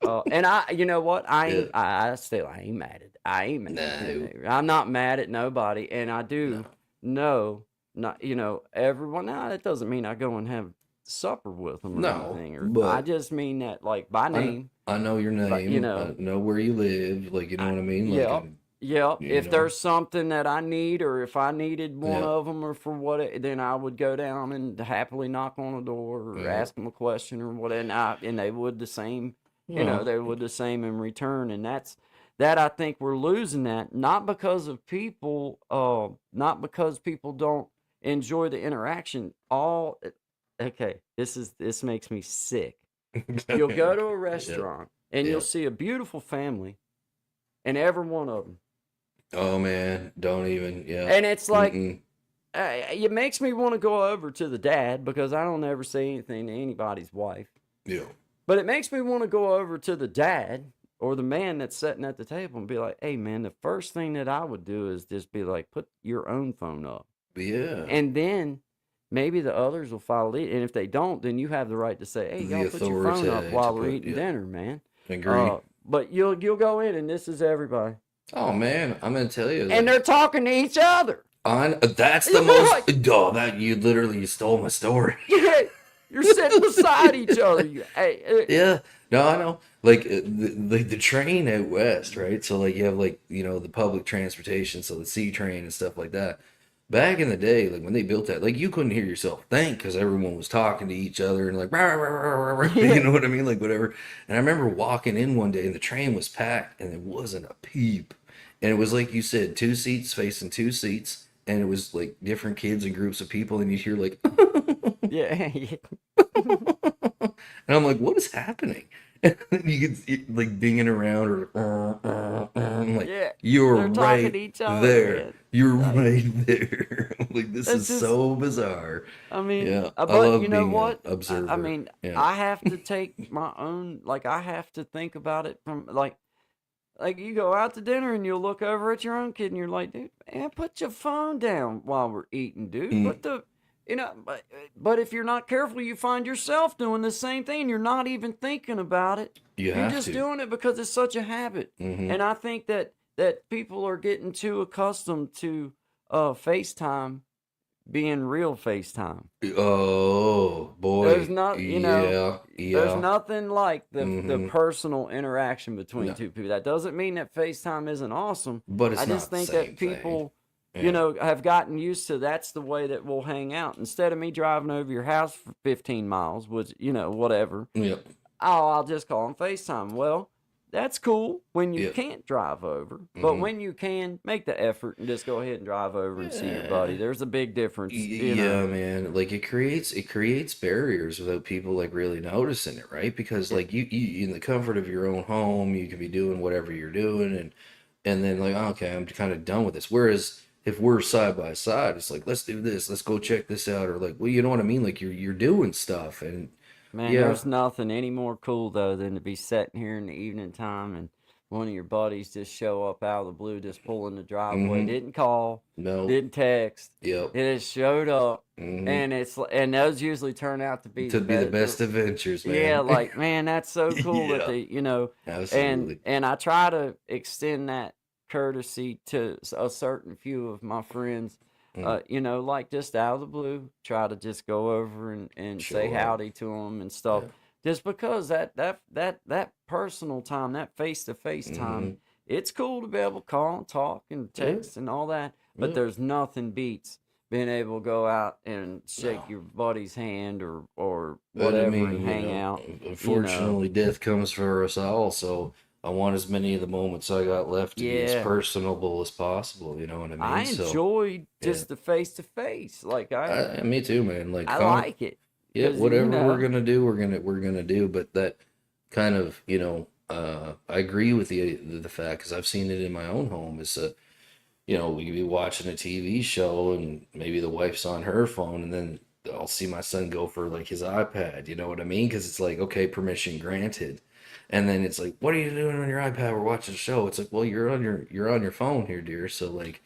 and you know what? Yeah. I ain't mad at. I ain't mad. No. I'm not mad at nobody, and I do know, not everyone. Now that doesn't mean I go and have supper with them or No, anything. Or but I just mean that like by name. I know your name. But, I know where you live. Like, you know what I mean? Like, Yep. Yep. you If know. there's something that I need, or if I needed one Yeah. of them, or for what, then I would go down and happily knock on a door or Yeah. ask them a question or what, and they would the same. Yeah. They would the same in return, and that I think we're losing that, not because of people, not because people don't enjoy the interaction. Okay, this makes me sick. You'll go to a restaurant and Yeah. you'll see a beautiful family, and every one of them. Oh man, don't even. Yeah. And it's like, Mm-mm. it makes me want to go over to the dad because I don't ever say anything to anybody's wife. Yeah. But it makes me want to go over to the dad or the man that's sitting at the table and be like, hey, man, the first thing that I would do is just be like, put your own phone up. Yeah. And then maybe the others will follow it. And if they don't, then you have the right to say, hey, The y'all put your phone up authority while to we're put- eating yeah. dinner, man. Agree. But you'll go in and this is everybody. Oh man, I'm gonna tell you. And they're talking to each other. On that's the You're most. like, Oh, that you stole my story. yeah, you're sitting beside each other. Hey, Yeah, no, I know. Like the train out west, right? So like you have like the public transportation, so the C train and stuff like that. Back in the day, like when they built that, like you couldn't hear yourself think because everyone was talking to each other and like rah, rah, rah, rah, rah, you yeah, know what I mean, like whatever. And I remember walking in one day and the train was packed and there wasn't a peep, and it was like you said, two seats facing two seats, and it was like different kids and groups of people, and you'd hear like. yeah, yeah. And I'm like, what is happening? And then you could like dinging around or I'm like, Yeah, you're they're talking right to each other, there. man. You're Like, right there. I'm like, this that's is just, so bizarre. I mean, Yeah, I but you love know being an what? I observer. mean, Yeah. I have to take my own, like, I have to think about it from, like you go out to dinner and you'll look over at your own kid and you're like, dude, man, put your phone down while we're eating, dude. Mm, But if you're not careful, you find yourself doing the same thing. You're not even thinking about it. you You're have just to. doing it because it's such a habit. Hmm. And I think that people are getting too accustomed to FaceTime being real FaceTime. Oh There's boy. not, Yeah. there's Yeah. nothing like the Hmm. personal interaction between No, two people. That doesn't mean that FaceTime isn't awesome. but I it's just not the think same that thing. people, Yeah. have gotten used to that's the way that we'll hang out. Instead of me driving over your house for 15 miles, which, whatever, Yep. I'll just call them FaceTime. Well, that's cool when you Yep. can't drive over, but Hmm. when you can, make the effort and just go ahead and drive over and see your buddy. There's a big difference. Yeah, man. Like it creates barriers without people like really noticing it, right? Because It, like you in the comfort of your own home, you can be doing whatever you're doing, and then like okay, I'm kind of done with this. Whereas if we're side by side, it's like let's do this, let's go check this out, or like well, you know what I mean? Like you're doing stuff, and Man, yeah, there's nothing any more cool though than to be sitting here in the evening time and one of your buddies just show up out of the blue, just pulling the driveway. mm-hmm, Didn't call, no, didn't text. yep, It just showed up, mm-hmm. and those usually turn out to be To the be the best. best adventures, Yeah, man. like man, that's so cool that Yeah, they. And absolutely. and I try to extend that courtesy to a certain few of my friends. Mm, Like just out of the blue, try to just go over and say show up. howdy to them and stuff. Yeah. Just because that personal time, that face to face time, Mm-hmm. it's cool to be able to call and talk and Yeah. text and all that. But Yeah. there's nothing beats being able to go out and No. shake your buddy's hand or But I whatever and mean, hang out. You know, unfortunately, death comes for us all. So I want as many of the moments I got left to be as yeah. personable as possible. You know what I I mean? So enjoyed yeah, just the face to face. Like me too, man. Like, I like it yeah, because whatever we're gonna do, we're gonna do. But that kind of, I agree with the fact because I've seen it in my own home. Is we could be watching a TV show and maybe the wife's on her phone, and then I'll see my son go for like his iPad. You know what I mean? Because it's like, okay, permission granted. And then it's like, what are you doing on your iPad? We're watching a show. It's like, well, you're on your phone here, dear. So like,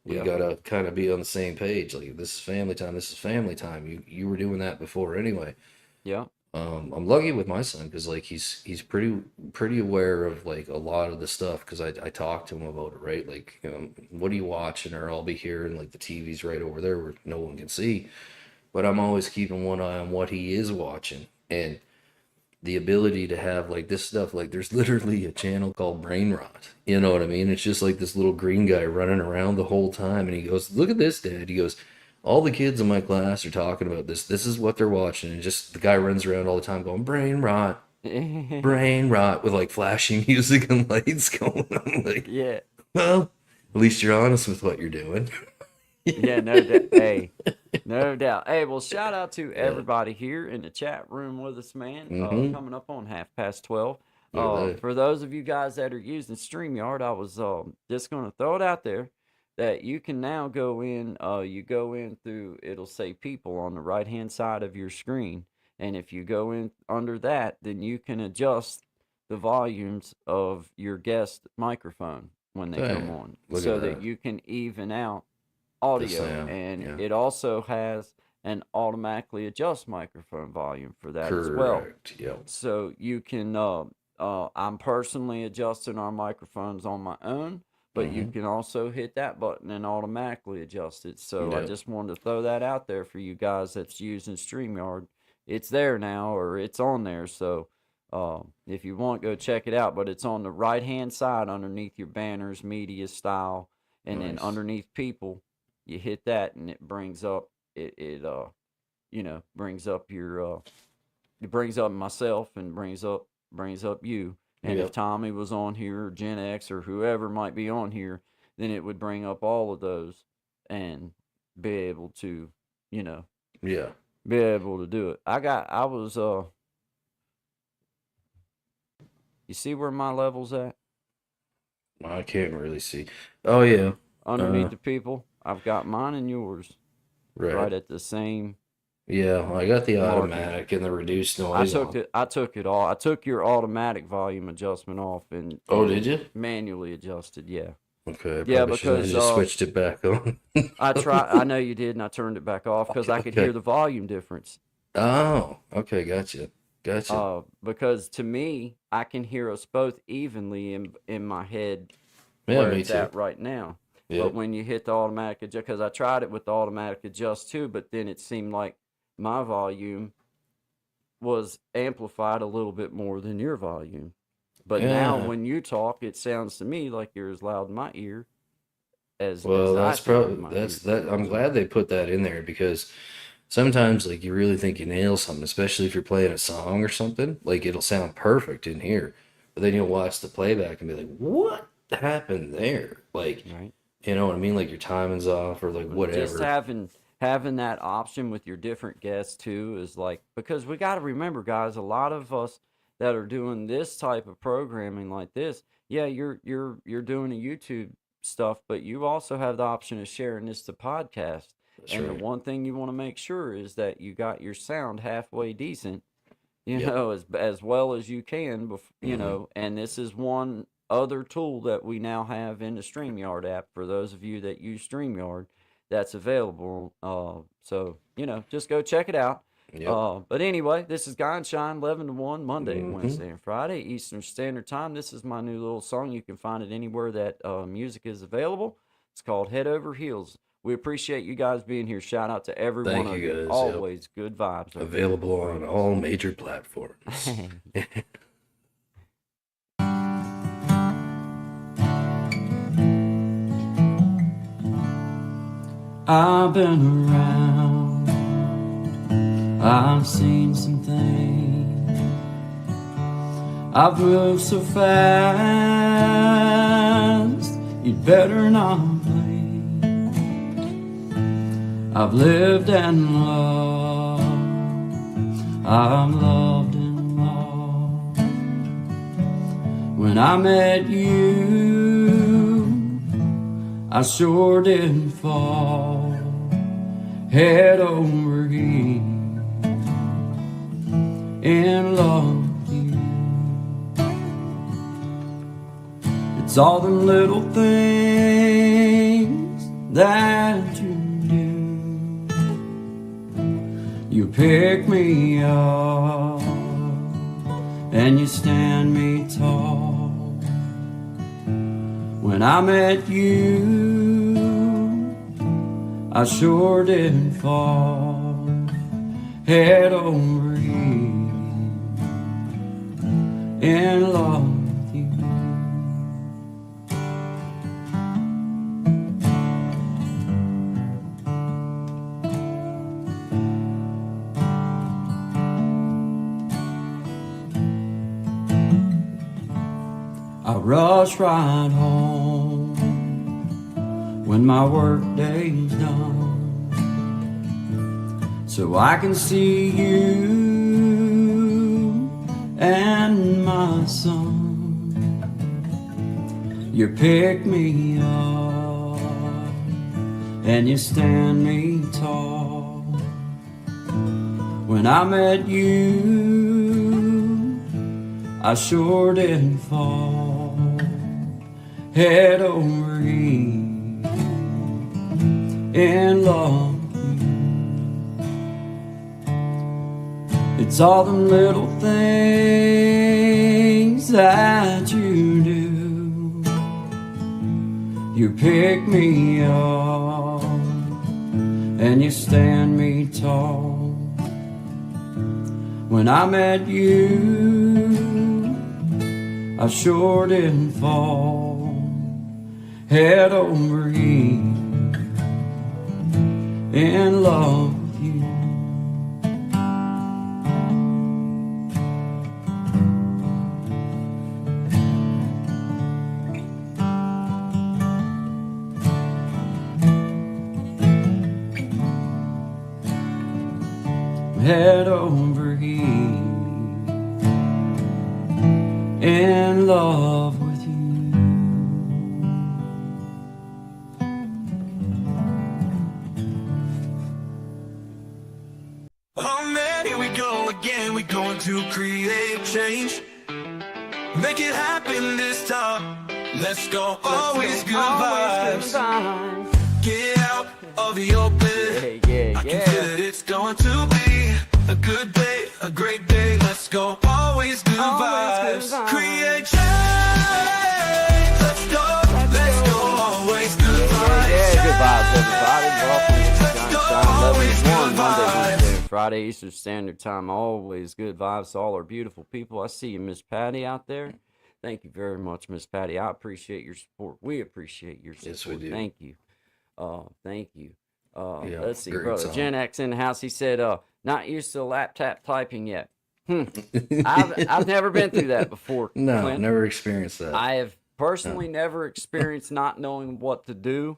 we yeah gotta kind of be on the same page. Like, this is family time. This is family time. You were doing that before anyway. yeah I'm lucky with my son because like he's pretty aware of like a lot of the stuff because I talk to him about it, right? Like, what are you watching? Or I'll be here and like the TV's right over there where no one can see, but I'm always keeping one eye on what he is watching and the ability to have like this stuff. Like, there's literally a channel called Brain Rot. You know what I mean? It's just like this little green guy running around the whole time, and he goes, "Look at this, Dad." He goes, all the kids in my class are talking about this. This is what they're watching. And just the guy runs around all the time going, brain rot, with like flashing music and lights going on. Like, yeah well, at least you're honest with what you're doing. yeah. No doubt. Hey, no doubt. Hey, well, shout out to Yeah. everybody here in the chat room with us, man. Mm-hmm. Coming up on 12:30. Look at that. For those of you guys that are using StreamYard, I was just gonna throw it out there that you can now go in. You go in through. It'll say people on the right hand side of your screen, and if you go in under that, then you can adjust the volumes of your guest microphone when they come Damn. on, Look so at that that. you can even out The audio, sound. and Yeah. it also has an automatically adjust microphone volume for that as well. Correct. Yep. So you can I'm personally adjusting our microphones on my own, but you can also hit that button and automatically adjust it. So I Yep. just wanted to throw that out there for you guys that's using StreamYard. It's there now, or it's on there. So if you want, go check it out. But it's on the right hand side underneath your banners, media style, and then Nice. underneath people, you hit that, and it brings up brings up your it brings up myself and brings up you. And if Yep. Tommy was on here, or Gen X, or whoever might be on here, then it would bring up all of those and be able to, Yeah. be able to do it. You see where my level's at? I can't really see. Oh yeah. Underneath the people, I've got mine and yours right Right. at the same. Yeah, I got the marking. automatic and the reduced noise on. I took it all. I took your automatic volume adjustment off and Oh, did you? manually adjusted. Yeah. Okay, I Yeah, probably should have because just switched it back on. I know you did, and I turned it back off because I could Okay. hear the volume difference. Oh, okay, gotcha. Gotcha. Because to me, I can hear us both evenly in my head Yeah, where me it's too. at right now. Yeah. But when you hit the automatic adjust, because I tried it with the automatic adjust too, but then it seemed like my volume was amplified a little bit more than your volume. But now Yeah. when you talk, it sounds to me like you're as loud in my ear as Well, I that's sound in probably my that's ear. that. I'm glad they put that in there because sometimes, like, you really think you nail something, especially if you're playing a song or something. Like, it'll sound perfect in here, but then you'll watch the playback and be like, "What happened there?" Like, Right. you know what I mean? Like your timing's off or like Just whatever. having that option with your different guests too is like, because we got to remember, guys, a lot of us that are doing this type of programming like this, yeah, you're doing a YouTube stuff, but you also have the option of sharing this to podcast. That's And the right. one thing you want to make sure is that you got your sound halfway decent, Yep. as well as you can, Mhm. and this is one other tool that we now have in the StreamYard app for those of you that use StreamYard that's available. So, just go check it out. Yep. But anyway, this is Guy and Shine, 11 to 1, Monday, Mhm. Wednesday, and Friday, Eastern Standard Time. This is my new little song. You can find it anywhere that music is available. It's called Head Over Heels. We appreciate you guys being here. Shout out to every one Thank of you you. guys. Yep. Always good vibes. over here with Available on friends. all major platforms. I've been around, I've seen some things, I've moved so fast, you'd better not blink. I've lived and loved, I've loved and lost. When I met you, I sure did fall head over heels in love with you. It's all the little things that you do. You pick me up and you stand me tall. When I met you, I sure did fall head over heels in love with you. I rush right home when my work day's done, so I can see you and my son. You pick me up and you stand me tall. When I met you, I sure did fall head over heels in love with you. It's all the little things that you do. You pick me up and you stand me tall. When I met you, I sure didn't fall head over heels in love with you. Head over heels in love with you. Oh man, here we go again. We're going to create change. Make it happen this time. Let's go. Always good vibes. Get out of your bed. I can feel it. It's going to be a good day, a great day. Let's go. Always good vibes. Create change. Let's go. Let's go. Always good vibes. Yeah, good vibes, everybody. Welcome to Always good Monday, vibes. Wednesday, Friday, Eastern Standard Time. Always good vibes to all our beautiful people. I see you, Miss Patty, out there. Thank you very much, Miss Patty. I appreciate your support. We appreciate your support. Yes, we do. Thank you. Thank you. Yeah, Let's see, great brother. song. Gen X in the house. He said, not used to laptop typing yet. I've never been through that before. No, Clint. never experienced that. I have personally never experienced not knowing what to do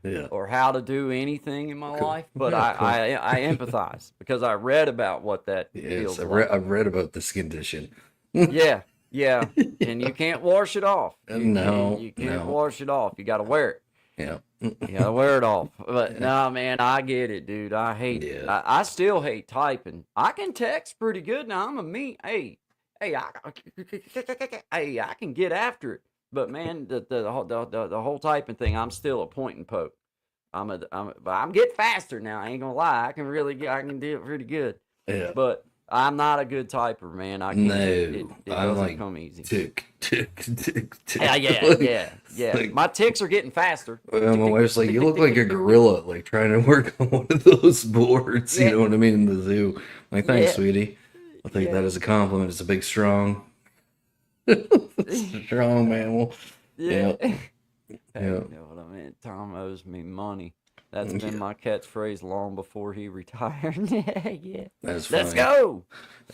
Yeah. or how to do anything in my Cool. life, but Yeah, cool. I empathize because I read about what that Yes, feels I've like. read about this condition. Yeah, and you can't wash it off. No, you can't no. wash it off. You got to wear it. Yeah. You got to wear it off. But no, man, I get it, dude. I hate. Yeah. I still hate typing. I can text pretty good now. Hey, I can get after it. But man, the whole typing thing, I'm still a point and poke. But I'm getting faster now. I ain't gonna lie. I can do it pretty good. Yeah. But I'm not a good typer, man. I can't. No, It I'm doesn't like come easy. tick. Yeah. Like, My ticks are getting faster. my wife's like, you look like a gorilla, like trying to work on one of those boards. Yeah. You know what I mean? In the zoo. I'm like, thanks, Yeah. sweetie. I'll take Yeah. that as a compliment. It's a big, strong, strong mammal. Yeah. Yeah. Hey, you know what I mean? Tom owes me money. That's been my catchphrase long before he retired. Yeah. That's Let's funny. go.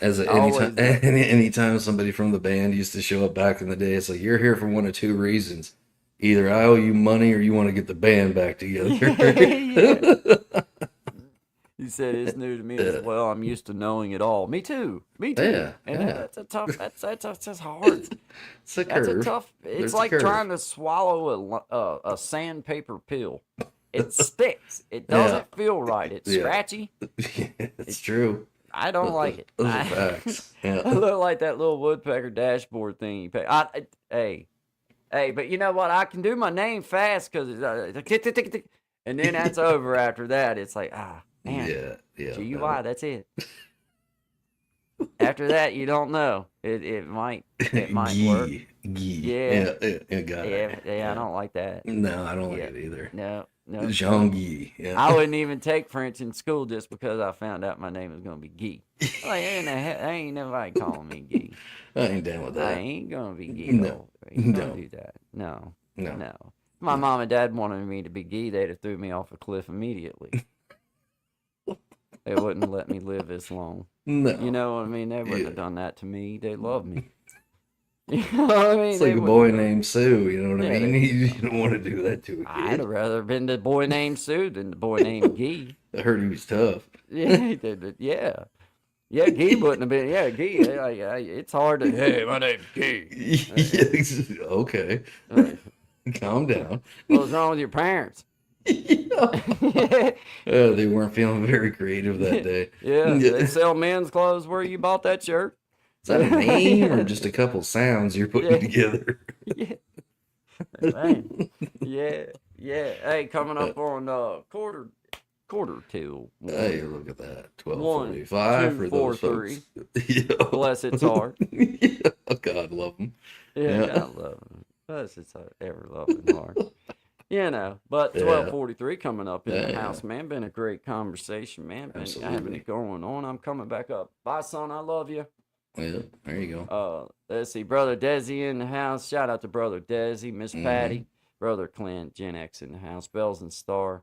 Anytime, anytime somebody from the band used to show up back in the day, it's like, you're here for one of two reasons. Either I owe you money or you want to get the band back together. Yeah. He said it's new to me as well. I'm used to knowing it all. Me too. Yeah, And yeah. that's a tough. That's hard. It's a That's curve. a tough. There's It's a like curve. trying to swallow a sandpaper pill. It sticks. It doesn't feel right. It's Yeah. scratchy. It's true. I don't like it. Those are facts. I Yeah. look like that little woodpecker dashboard thing you pay. Hey, but you know what? I can do my name fast because and then that's over after that. It's like, man, Yeah. GUI, that's it. After that, you don't know. It might work. Yeah. Got it. Yeah, I don't like that. No, I don't like Yeah. it either. No. Jean Guy. Yeah. I wouldn't even take French in school just because I found out my name was gonna be Guy. Like, ain't nobody calling me Guy. I ain't down with that. I ain't gonna be Guy. No. You No. don't do that. No. No. My mom and dad wanted me to be Guy. They'd have threw me off a cliff immediately. They wouldn't let me live this long. No. You know what I mean? They wouldn't Yeah. have done that to me. They love me. You know what I mean? It's They like a wouldn't boy have- named Sue. You know what I Yeah, mean? You don't want to do that to a I'd kid. have rather been the boy named Sue than the boy named Guy. I heard he was tough. Yeah, he did it. Yeah. Yeah, Guy wouldn't have been. Yeah, Guy. It's hard to. Hey, my name's Guy. Okay. Calm down. What was wrong with your parents? They weren't feeling very creative that day. Yeah, they sell men's clothes where you bought that shirt. Is that a name or just a couple sounds you're putting Yeah. together? Yeah. Man. Yeah. Hey, coming up on quarter till. Hey, look at that. 1, 12:45 2, for 4, those folks. 3. Yeah. Bless its heart. Yeah. God love them. Yeah, Yeah. God love him. Bless its ever loving heart. You know, but Yeah. 12:43 coming up in the Yeah. house, man. Been a great conversation, man. Been having Absolutely. it going on. I'm coming back up. Bye, son. I love you. Yeah. There you go. Let's see, brother Desi in the house. Shout out to brother Desi, Miss Patty, brother Clint, Gen X in the house. Bells and Star.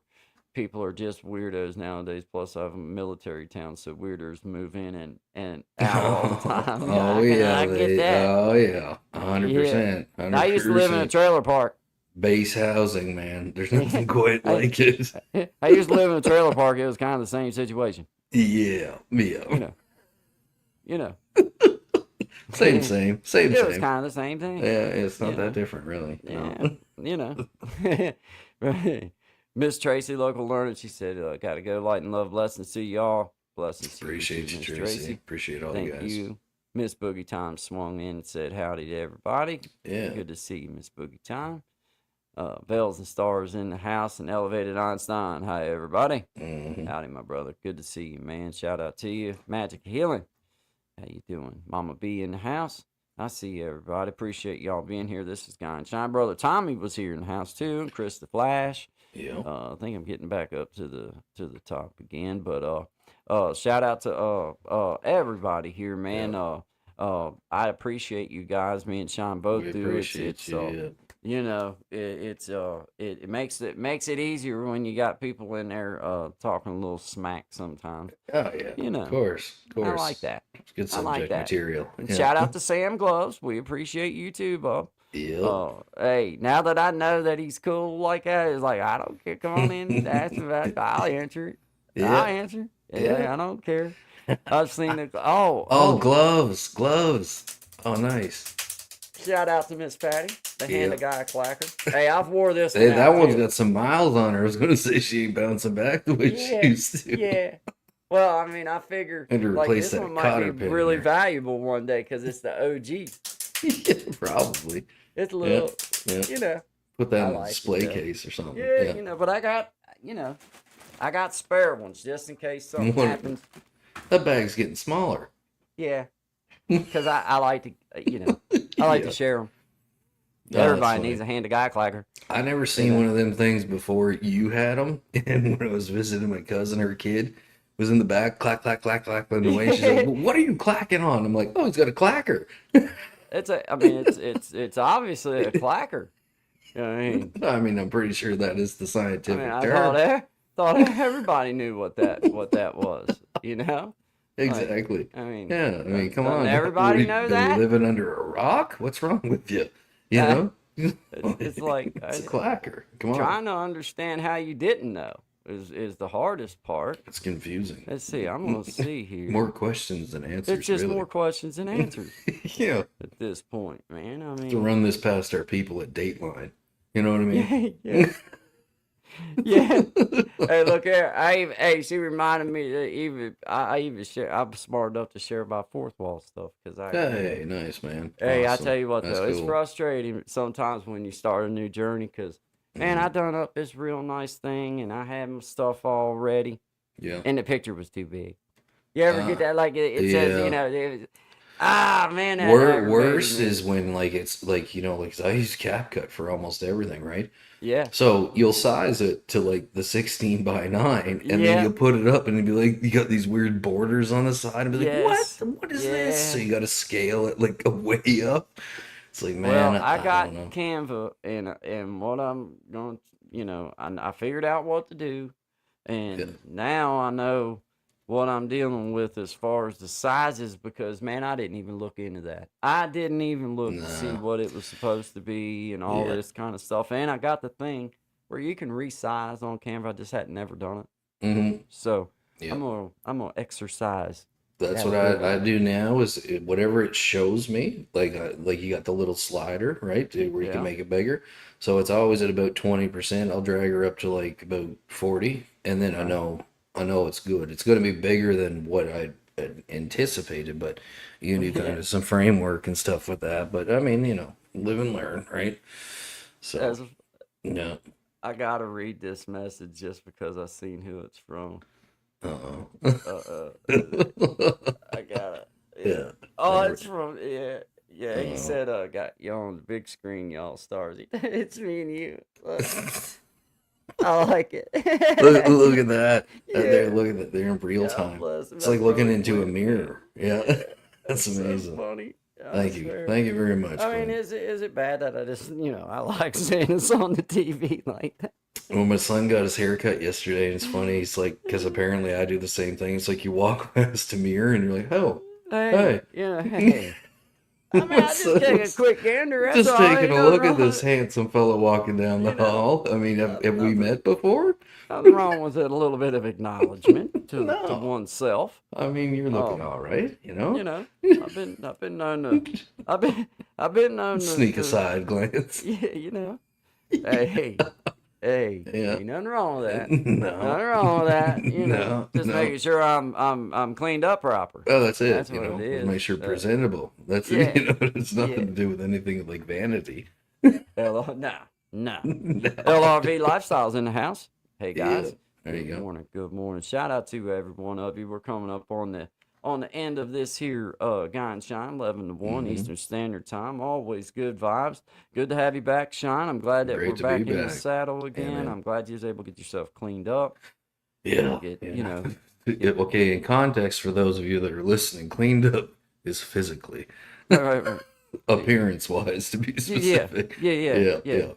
People are just weirdos nowadays. Plus, I have a military town, so weirdos move in and out all the time. Oh yeah, I get that. oh yeah, Yeah, 100%, I used to live in a 100%. trailer park. Base housing, man. There's nothing quite like it. I used to live in a trailer park. It was kind of the same situation. Yeah, You yeah. know, you know. Same, It same, was same. kind of the same thing. Yeah, it's not You know. that different, really. Yeah, you know. Right. Miss Tracy, local learner, she said, "Gotta go. Light and love, blessings to y'all. Blessings to you, Appreciate you, Miss Tracy. Appreciate all you Thank guys. you." Miss Boogie Time swung in and said, "Howdy to everybody. Yeah. Good to see you, Miss Boogie Time." Bells and Stars in the house and Elevated Einstein. Hi, everybody. Howdy, my brother. Good to see you, man. Shout out to you. Magic Healing. How you doing? Mama B in the house. I see you, everybody. Appreciate y'all being here. This is Guy and Shine. Brother Tommy was here in the house, too. And Chris the Flash. Yeah. I think I'm getting back up to the top again. But shout out to everybody here, man. Yeah. I appreciate you guys. Me and Sean both We do. appreciate you. Yeah. You know, it makes it easier when you got people in there talking a little smack sometimes. Oh yeah. You know, Of course. I like that. It's good I like subject that. material. And Yeah. shout out to Sam Gloves. We appreciate you too, Bob. Yeah. Hey, now that I know that he's cool like that, it's like, I don't care. Come on in, ask about it. I'll answer it. Yeah. I'll answer. Yeah. Yeah, I don't care. I've seen it. Oh, gloves. Oh, nice. Shout out to Miss Patty, the Yeah. hand of guy clacker. Hey, I've wore this. Hey, one that out, one's too. got some miles on her. I was going to say she ain't bouncing back the way she used to. Yeah. Well, I mean, I figure Had to like replace this that one might cotter be pin in really there. valuable one day because it's the OG. Yeah, probably. It's a little, Yeah. you know. Put that I in a like it, display though. case or something. Yeah, you know, but I got spare ones just in case something What- happens. That bag's getting smaller. Yeah, because I like to, I like Yeah. to share them. Oh, that's Everybody funny. needs a hand of guy clacker. I never seen one of them things before you had them. And when I was visiting my cousin, her kid was in the back, clack, clack, clack, clack, on the way. She's like, well, "What are you clacking on?" I'm like, "Oh, he's got a clacker." It's obviously a clacker. You know what I mean? I mean, I'm pretty sure that is the scientific I term. thought everybody knew what that was. You know? Exactly. I mean, Yeah, I mean, come doesn't on. everybody What, know are you that? living under a rock? What's wrong with you? You Uh, know? It's like It's a clacker. Come on. trying to understand how you didn't know is the hardest part. It's confusing. Let's see. I'm gonna see here. More questions than answers, It's just really. more questions than answers Yeah. at this point, man. I To mean, run this past our people at Dateline. You know what I mean? yeah. Yeah. Hey, look here. She reminded me that I even share. I'm smart enough to share my fourth wall stuff because Hey, nice, man. Hey, I Awesome. tell you what That's though, it's cool. frustrating sometimes when you start a new journey because, man, I done up this real nice thing and I had my stuff all ready Yeah. and the picture was too big. You ever get that? Like it says, yeah. it was, man, that Worse aggravated me. is when, like, it's like, like 'cause I use CapCut for almost everything, right? Yeah. So you'll size it to like the 16:9, and Yeah. then you'll put it up, and it'll be like you got these weird borders on the side, and be like, Yes. What is this? So Yeah. you got to scale it like a way up. It's like, man, Well, I I got don't know. Canva and what I'm going, I figured out what to do, and Yeah. now I know what I'm dealing with as far as the sizes because man, I didn't even look into that. I didn't even look to see No. what it was supposed to be and all Yeah. this kind of stuff. And I got the thing where you can resize on Canva. I just had never done it, Mm-hmm. so Yeah. I'm gonna exercise. That's that what ability. I do now is whatever it shows me, like you got the little slider, right, where you Yeah. can make it bigger. So it's always at about 20%. I'll drag her up to like about 40, and then I know it's good. It's going to be bigger than what I had anticipated, but you need kind of some framework and stuff with that. But I mean, live and learn, right? So As yeah. I gotta read this message just because I seen who it's from. Uh-oh. I gotta. Yeah. Oh, Never- it's from yeah. He He said, got you on the big screen, y'all stars. It's me and you. Look, I like it. Look at that. They're Yeah. looking at they're in real God time. bless him. It's That's like looking really into a sweet. mirror. Yeah. That's That's so amazing. funny. I Thank you. swear. Thank you very much, I mean, Glenn. is it bad that I just, I like seeing us on the TV like that? When my son got his haircut yesterday, and it's funny, he's like, because apparently I do the same thing. It's like you walk past a mirror and you're like, oh, Hey, hey. hey. I mean, I My just son take a was quick gander. That's just all. taking Ain't a nothing look at wrong. this handsome fellow walking down the hall. I mean, have we nothing. met before? Nothing wrong with it. A little bit of acknowledgement to No. oneself. I mean, you're looking all right, you know? I've been known to, I've been known to Sneak a side glance. Yeah, Hey, Yeah. ain't nothing wrong with that. No. Nothing wrong with that. No, Just no. making sure I'm cleaned up proper. Oh, that's it. That's what it is. Make sure presentable. That's yeah, it. It's nothing yeah. to do with anything like vanity. No. No. LRV Lifestyles in the house. Hey guys. Yeah. There you go. Morning. Good morning. Shout out to every one of you. We're coming up on the end of this here Guy and Shine, 11 to 1 Eastern Standard Time. Always good vibes. Good to have you back, Shine. I'm glad that Great we're to back be in the back. saddle again. man. I'm glad you was able to get yourself cleaned up. Yeah. Okay, in context for those of you that are listening, cleaned up is physically, Right. appearance wise, to be specific. Yeah. Yeah.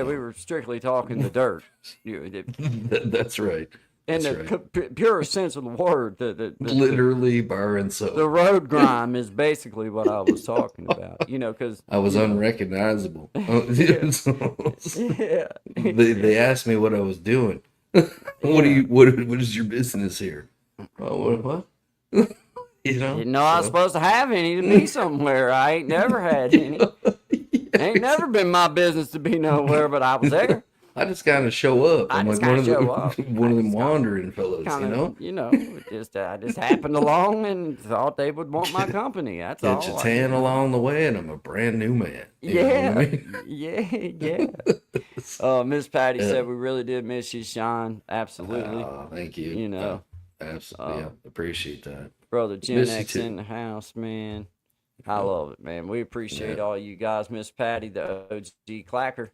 We were strictly talking the dirt. That's right. In That's the right. purest sense of the word, Literally bar and soap. the road grime is basically what I was talking about. Because I was unrecognizable. yeah. They asked me what I was doing. What is your business here? Oh, what? Didn't know I was supposed to have any to be somewhere. I ain't never had any. Ain't never been my business to be nowhere, but I was there. I just kind of show up. I'm like one of them wandering fellows, I just happened along and thought they would want my company. That's all. Get your tan along the way, and I'm a brand new man. You know what I mean? Yeah. Miss Patty said we really did miss you, Sean. Absolutely. Oh, thank you. Absolutely. Appreciate that. Brother Gen Miss you X too. in the house, man. I love it, man. We appreciate all you guys. Miss Patty, the OG clacker.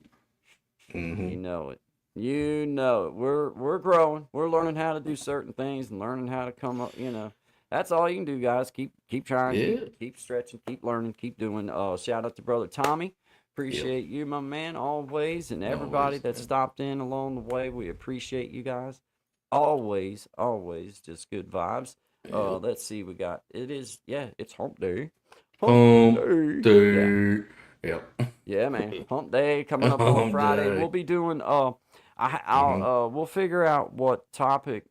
Mm-hmm. You know it. We're growing. We're learning how to do certain things and learning how to come up. That's all you can do, guys. Keep trying. Keep stretching. Keep learning. Keep doing. Shout out to brother Tommy. Appreciate you, my man, always, and everybody that stopped in along the way. We appreciate you guys. Always, just good vibes. Let's see. It's hump day. Hump day. Yep. Yeah, man. Hump day coming up on Friday. Day. We'll be doing we'll figure out what topic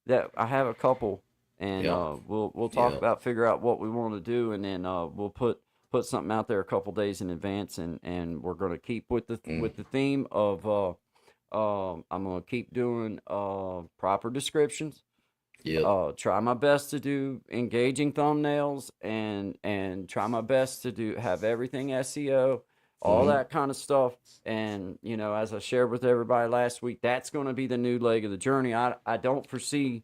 that I have a couple and we'll talk about figure out what we want to do, and then we'll put something out there a couple days in advance, and we're going to keep with the theme of I'm going to keep doing proper descriptions. Try my best to do engaging thumbnails and try my best to have everything SEO, all that kind of stuff. And, as I shared with everybody last week, that's going to be the new leg of the journey. I don't foresee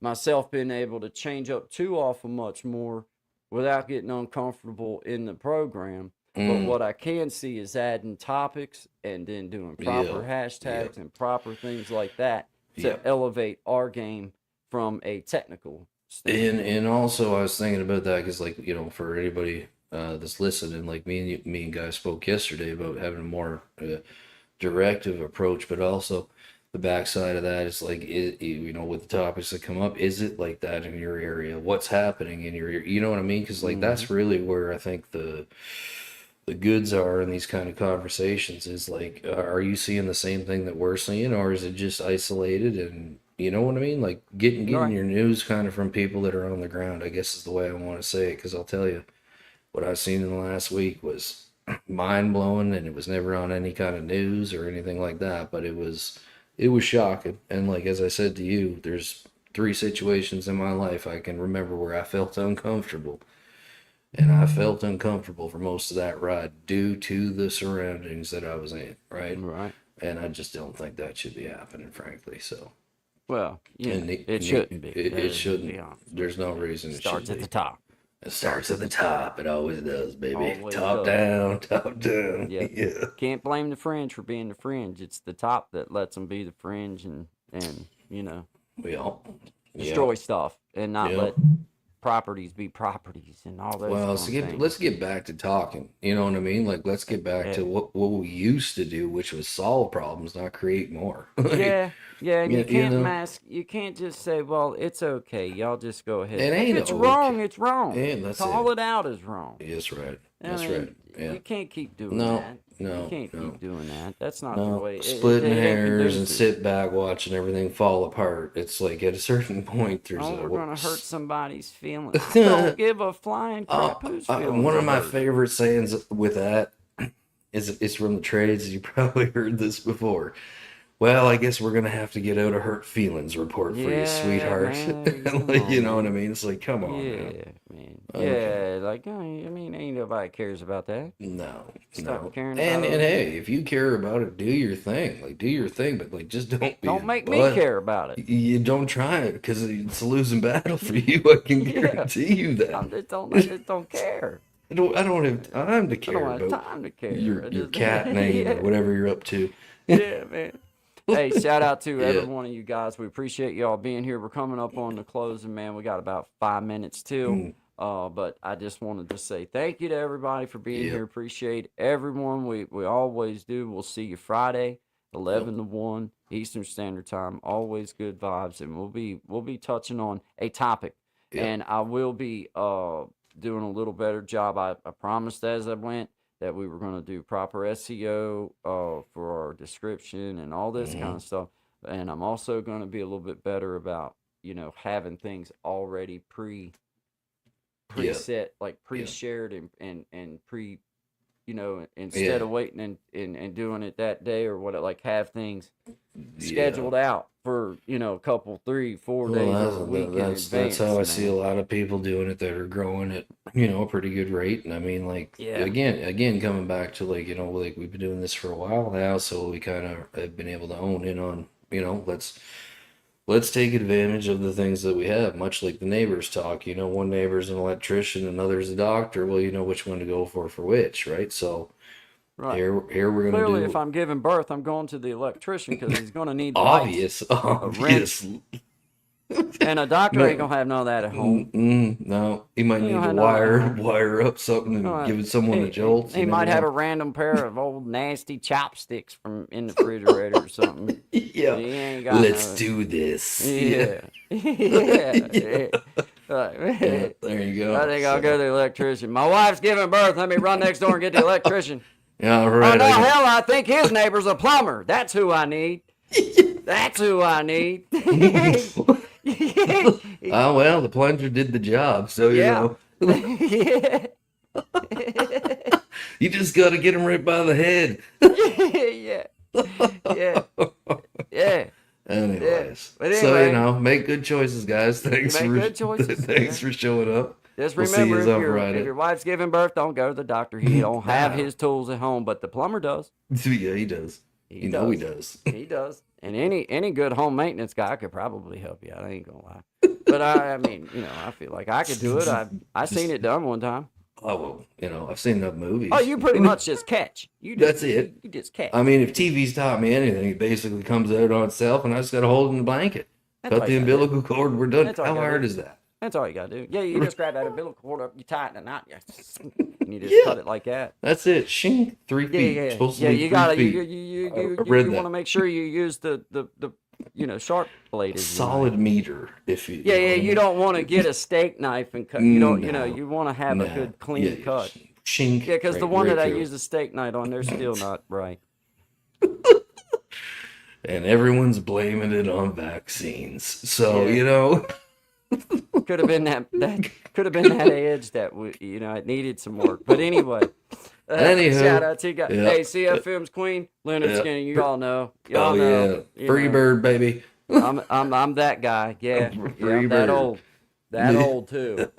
myself being able to change up too awful much more without getting uncomfortable in the program. But what I can see is adding topics and then doing proper hashtags and proper things like that to elevate our game from a technical standpoint. And also I was thinking about that because, like, for anybody that's listening, like me and Guy spoke yesterday about having a more directive approach, but also the backside of that is like, with the topics that come up, is it like that in your area? What's happening in your area? You know what I mean? Because that's really where I think the goods are in these kind of conversations is like, are you seeing the same thing that we're seeing, or is it just isolated? And you know what I mean? Like getting your news kind of from people that are on the ground, I guess is the way I want to say it. Because I'll tell you, what I've seen in the last week was mind blowing, and it was never on any kind of news or anything like that. But it was shocking. And like, as I said to you, there's 3 situations in my life I can remember where I felt uncomfortable. And I felt uncomfortable for most of that ride due to the surroundings that I was in, right? Right. And I just don't think that should be happening, frankly. So, well, it shouldn't be. It shouldn't. There's no reason it starts should at be. the top. It starts at the top. It always does, baby. Always Top does. down, top down. Yep. Yeah. Can't blame the fringe for being the fringe. It's the top that lets them be the fringe and you know, We all. destroy stuff and not Yeah. let properties be properties and all those Well, fun things. let's get back to talking. You know what I mean? Like, let's get back to Yeah. what we used to do, which was solve problems, not create more. Like, Yeah, yeah, and you, you you can't know, mask. You can't just say, "Well, it's okay. Y'all just go ahead." it If ain't it's okay. wrong, it's wrong. Yeah, that's Call it. it out as wrong. That's right. I That's mean, right. Yeah. you can't keep doing No, that. You no, can't no. keep doing that. That's not the No, way. splitting It ain't hairs and conducive. sit back watching everything fall apart. It's like at a certain point, there's Oh, a we're gonna hurt whoops. somebody's feelings. I don't give a flying crap whose feelings One are of my hurt. favorite sayings with that is it's from the trades. You probably heard this before. Well, I guess we're gonna have to get out a hurt feelings report for you, Yeah, sweetheart. man. Come Like, you on, know what I man. mean? It's like, come on now. Yeah, man. Okay. Yeah, like I mean, ain't nobody cares about that. No, Stop no. caring And about and other people. hey, if you care about it, do your thing. Like, do your thing, but like, just don't be a Don't make me butt. care about it. You don't try it because it's a losing battle for you. I can Yeah, guarantee you that. I just don't care. I don't have time to I don't care have about time to care. I your just, cat name or yeah, whatever you're up to. yeah, man. Hey, shout out to every Yeah. one of you guys. We appreciate y'all being here. We're coming up on the closing, man. We got about 5 minutes till. Mm, But I just wanted to say thank you to everybody for being Yep. here. Appreciate everyone. We always do. We'll see you Friday, Yep. 11 to 1 Eastern Standard Time. Always good vibes, and we'll be touching on a topic, Yep. and I will be doing a little better job. I promised as I went that we were going to do proper SEO for our description and all this kind Mhm. of stuff. And I'm also going to be a little bit better about, having things already Yep. preset, like Yep. pre-shared and pre, instead Yeah. of waiting and doing it that day or what, like have things Yeah. scheduled out for, a couple, 3-4 days or a week in That's advance, how I see a man. lot of people doing it that are growing at a pretty good rate. And I mean, like Yeah. again, coming back to like like we've been doing this for a while now, so we kind of have been able to hone in on let's take advantage of the things that we have. Much like the neighbors talk, one neighbor's an electrician, another's a doctor. Well, you know which one to go for which, right? So Right. here we're gonna Clearly, do if I'm giving birth, I'm going to the electrician because he's going to need lights, obvious, a wrench, and a doctor ain't No, going to have none of that at home. no, he might He need don't to have none of that at wire home. wire up something and Right. give it someone the jolts. He You never might have a know. random pair of old nasty chopsticks from in the refrigerator or something. Yeah, He ain't got let's no. do this. Yeah. Yeah. Right. Yeah, there you go. I think I'll go to the electrician. My wife's giving birth. Let me run next door and get the electrician. Yeah, Oh, right. no, hell, I think his neighbor's a plumber. That's who I need. That's who I need. Oh well, the plunger did the job, so Yeah. Yeah. you just got to get him right by the head. Yeah. Yeah. Yeah. Anyways, But so anyway, make good choices, guys. Thanks make for good choices. thanks Yeah. for showing up. Just We'll see remember, you on if Friday. your wife's giving birth, don't go to the doctor. He don't have No. his tools at home, but the plumber does. Yeah, he does. He You does. know he does. He does. And any good home maintenance guy could probably help you out. I ain't gonna lie. But I mean, I feel like I could do it. I seen it done one time. Oh well, I've seen enough movies. Oh, you pretty much just catch. That's it. You just catch. I mean, if TV's taught me anything, it basically comes out on itself, and I just got to hold it in the blanket. That's Cut all the you gotta do. umbilical cord. We're done. That's all you How gotta hard do. is that? That's all you gotta do. Yeah, you just grab that umbilical cord up, you tie it in a knot, and you just Yeah. cut it like that. That's it. Shing, 3 Yeah, feet. yeah, Supposed to yeah. be You 3 gotta, feet. you read that. want to make sure you use the sharp blade. As you might. Solid meter. If you. Yeah, know yeah. what I You mean. don't want to get a steak knife and cut. You don't. No. You want to have a Nah. good clean Yeah, cut. Shing. Yeah, because the right- one right that I through. use the steak knife on, they're still not right. And everyone's blaming it on vaccines. So Yeah. Could have been that could have been that edge that it needed some work. But anyway, Anywho, shout out to you guys. yeah. Hey, CF Films Queen, Leonard Yeah. Skinner. You all know. Y'all Oh know. yeah, free bird, baby. I'm that guy. Yeah, Free I'm that bird. old. That old too.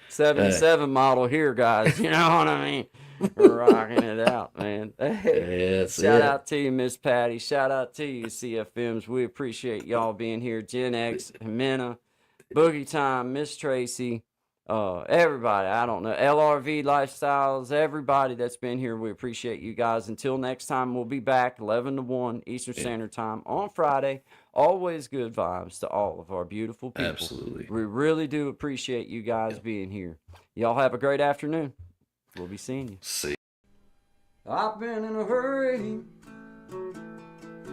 77 model here, guys. You know what I mean? We're rocking it out, man. Hey, That's shout it. out to you, Miss Patty. Shout out to you, CF Films. We appreciate y'all being here. Gen X, Jimena, Boogie Time, Miss Tracy, Everybody, I don't know, LRV Lifestyles, everybody that's been here, we appreciate you guys. Until next time, we'll be back 11 to 1 Eastern Standard Time on Friday. Always good vibes to all of our beautiful people. Absolutely. We really do appreciate you guys being here. Y'all have a great afternoon. We'll be seeing you. See. I've been in a hurry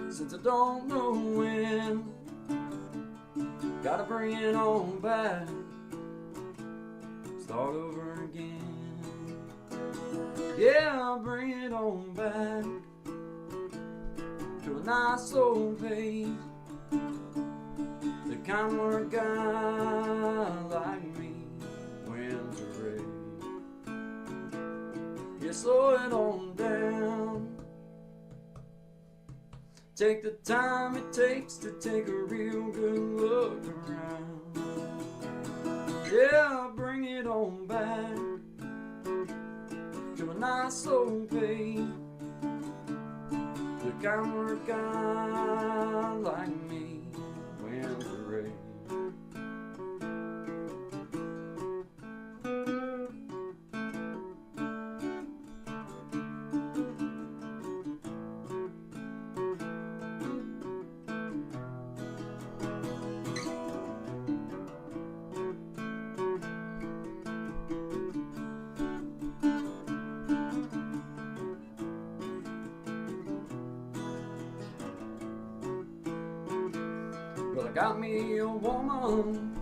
since I don't know when. Gotta bring it on back, start over again. Yeah, I'll bring it on back to a nice old pace, the kind where a guy like me wins a race. Yeah, slow it on down, take the time it takes to take a real good look around. Yeah, I'll bring it on back to a nice old pace, the kind where a guy like me wins the race. Well, I got me a woman,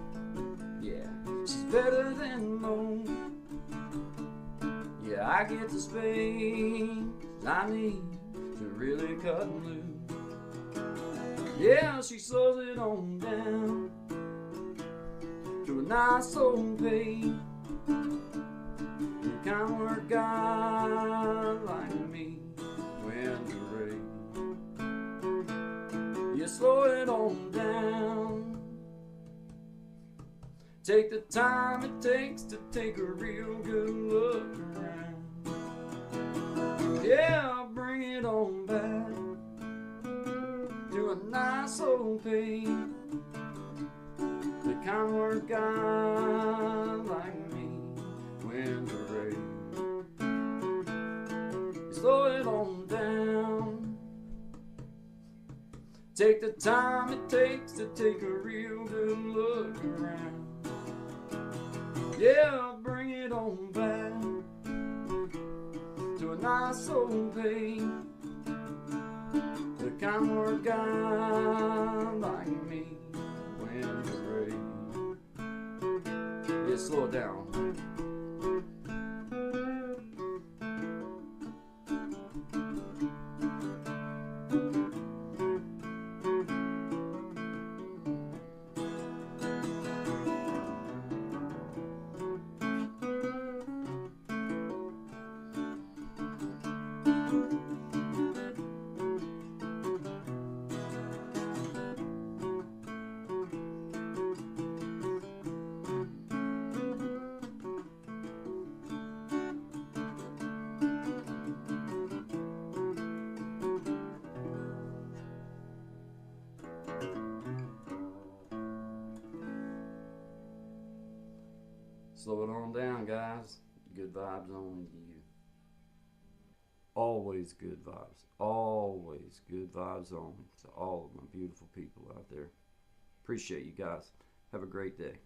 yeah, she's better than most. Yeah, I get the space I need to really cut loose. Yeah, she slows it on down to a nice old pace, the kind where a guy like me wins the race. You slow it on down, take the time it takes to take a real good look around. Yeah, I'll bring it on back to a nice old pace, the kind where a guy like me wins a race. You slow it on down, take the time it takes to take a real good look around. Yeah, I'll bring it on back to a nice old pace, the kind where a guy like me wins the race. Yeah, slow it down. Slow it on down, guys. Good vibes on you. Always good vibes. Always good vibes on to all of my beautiful people out there. Appreciate you guys. Have a great day.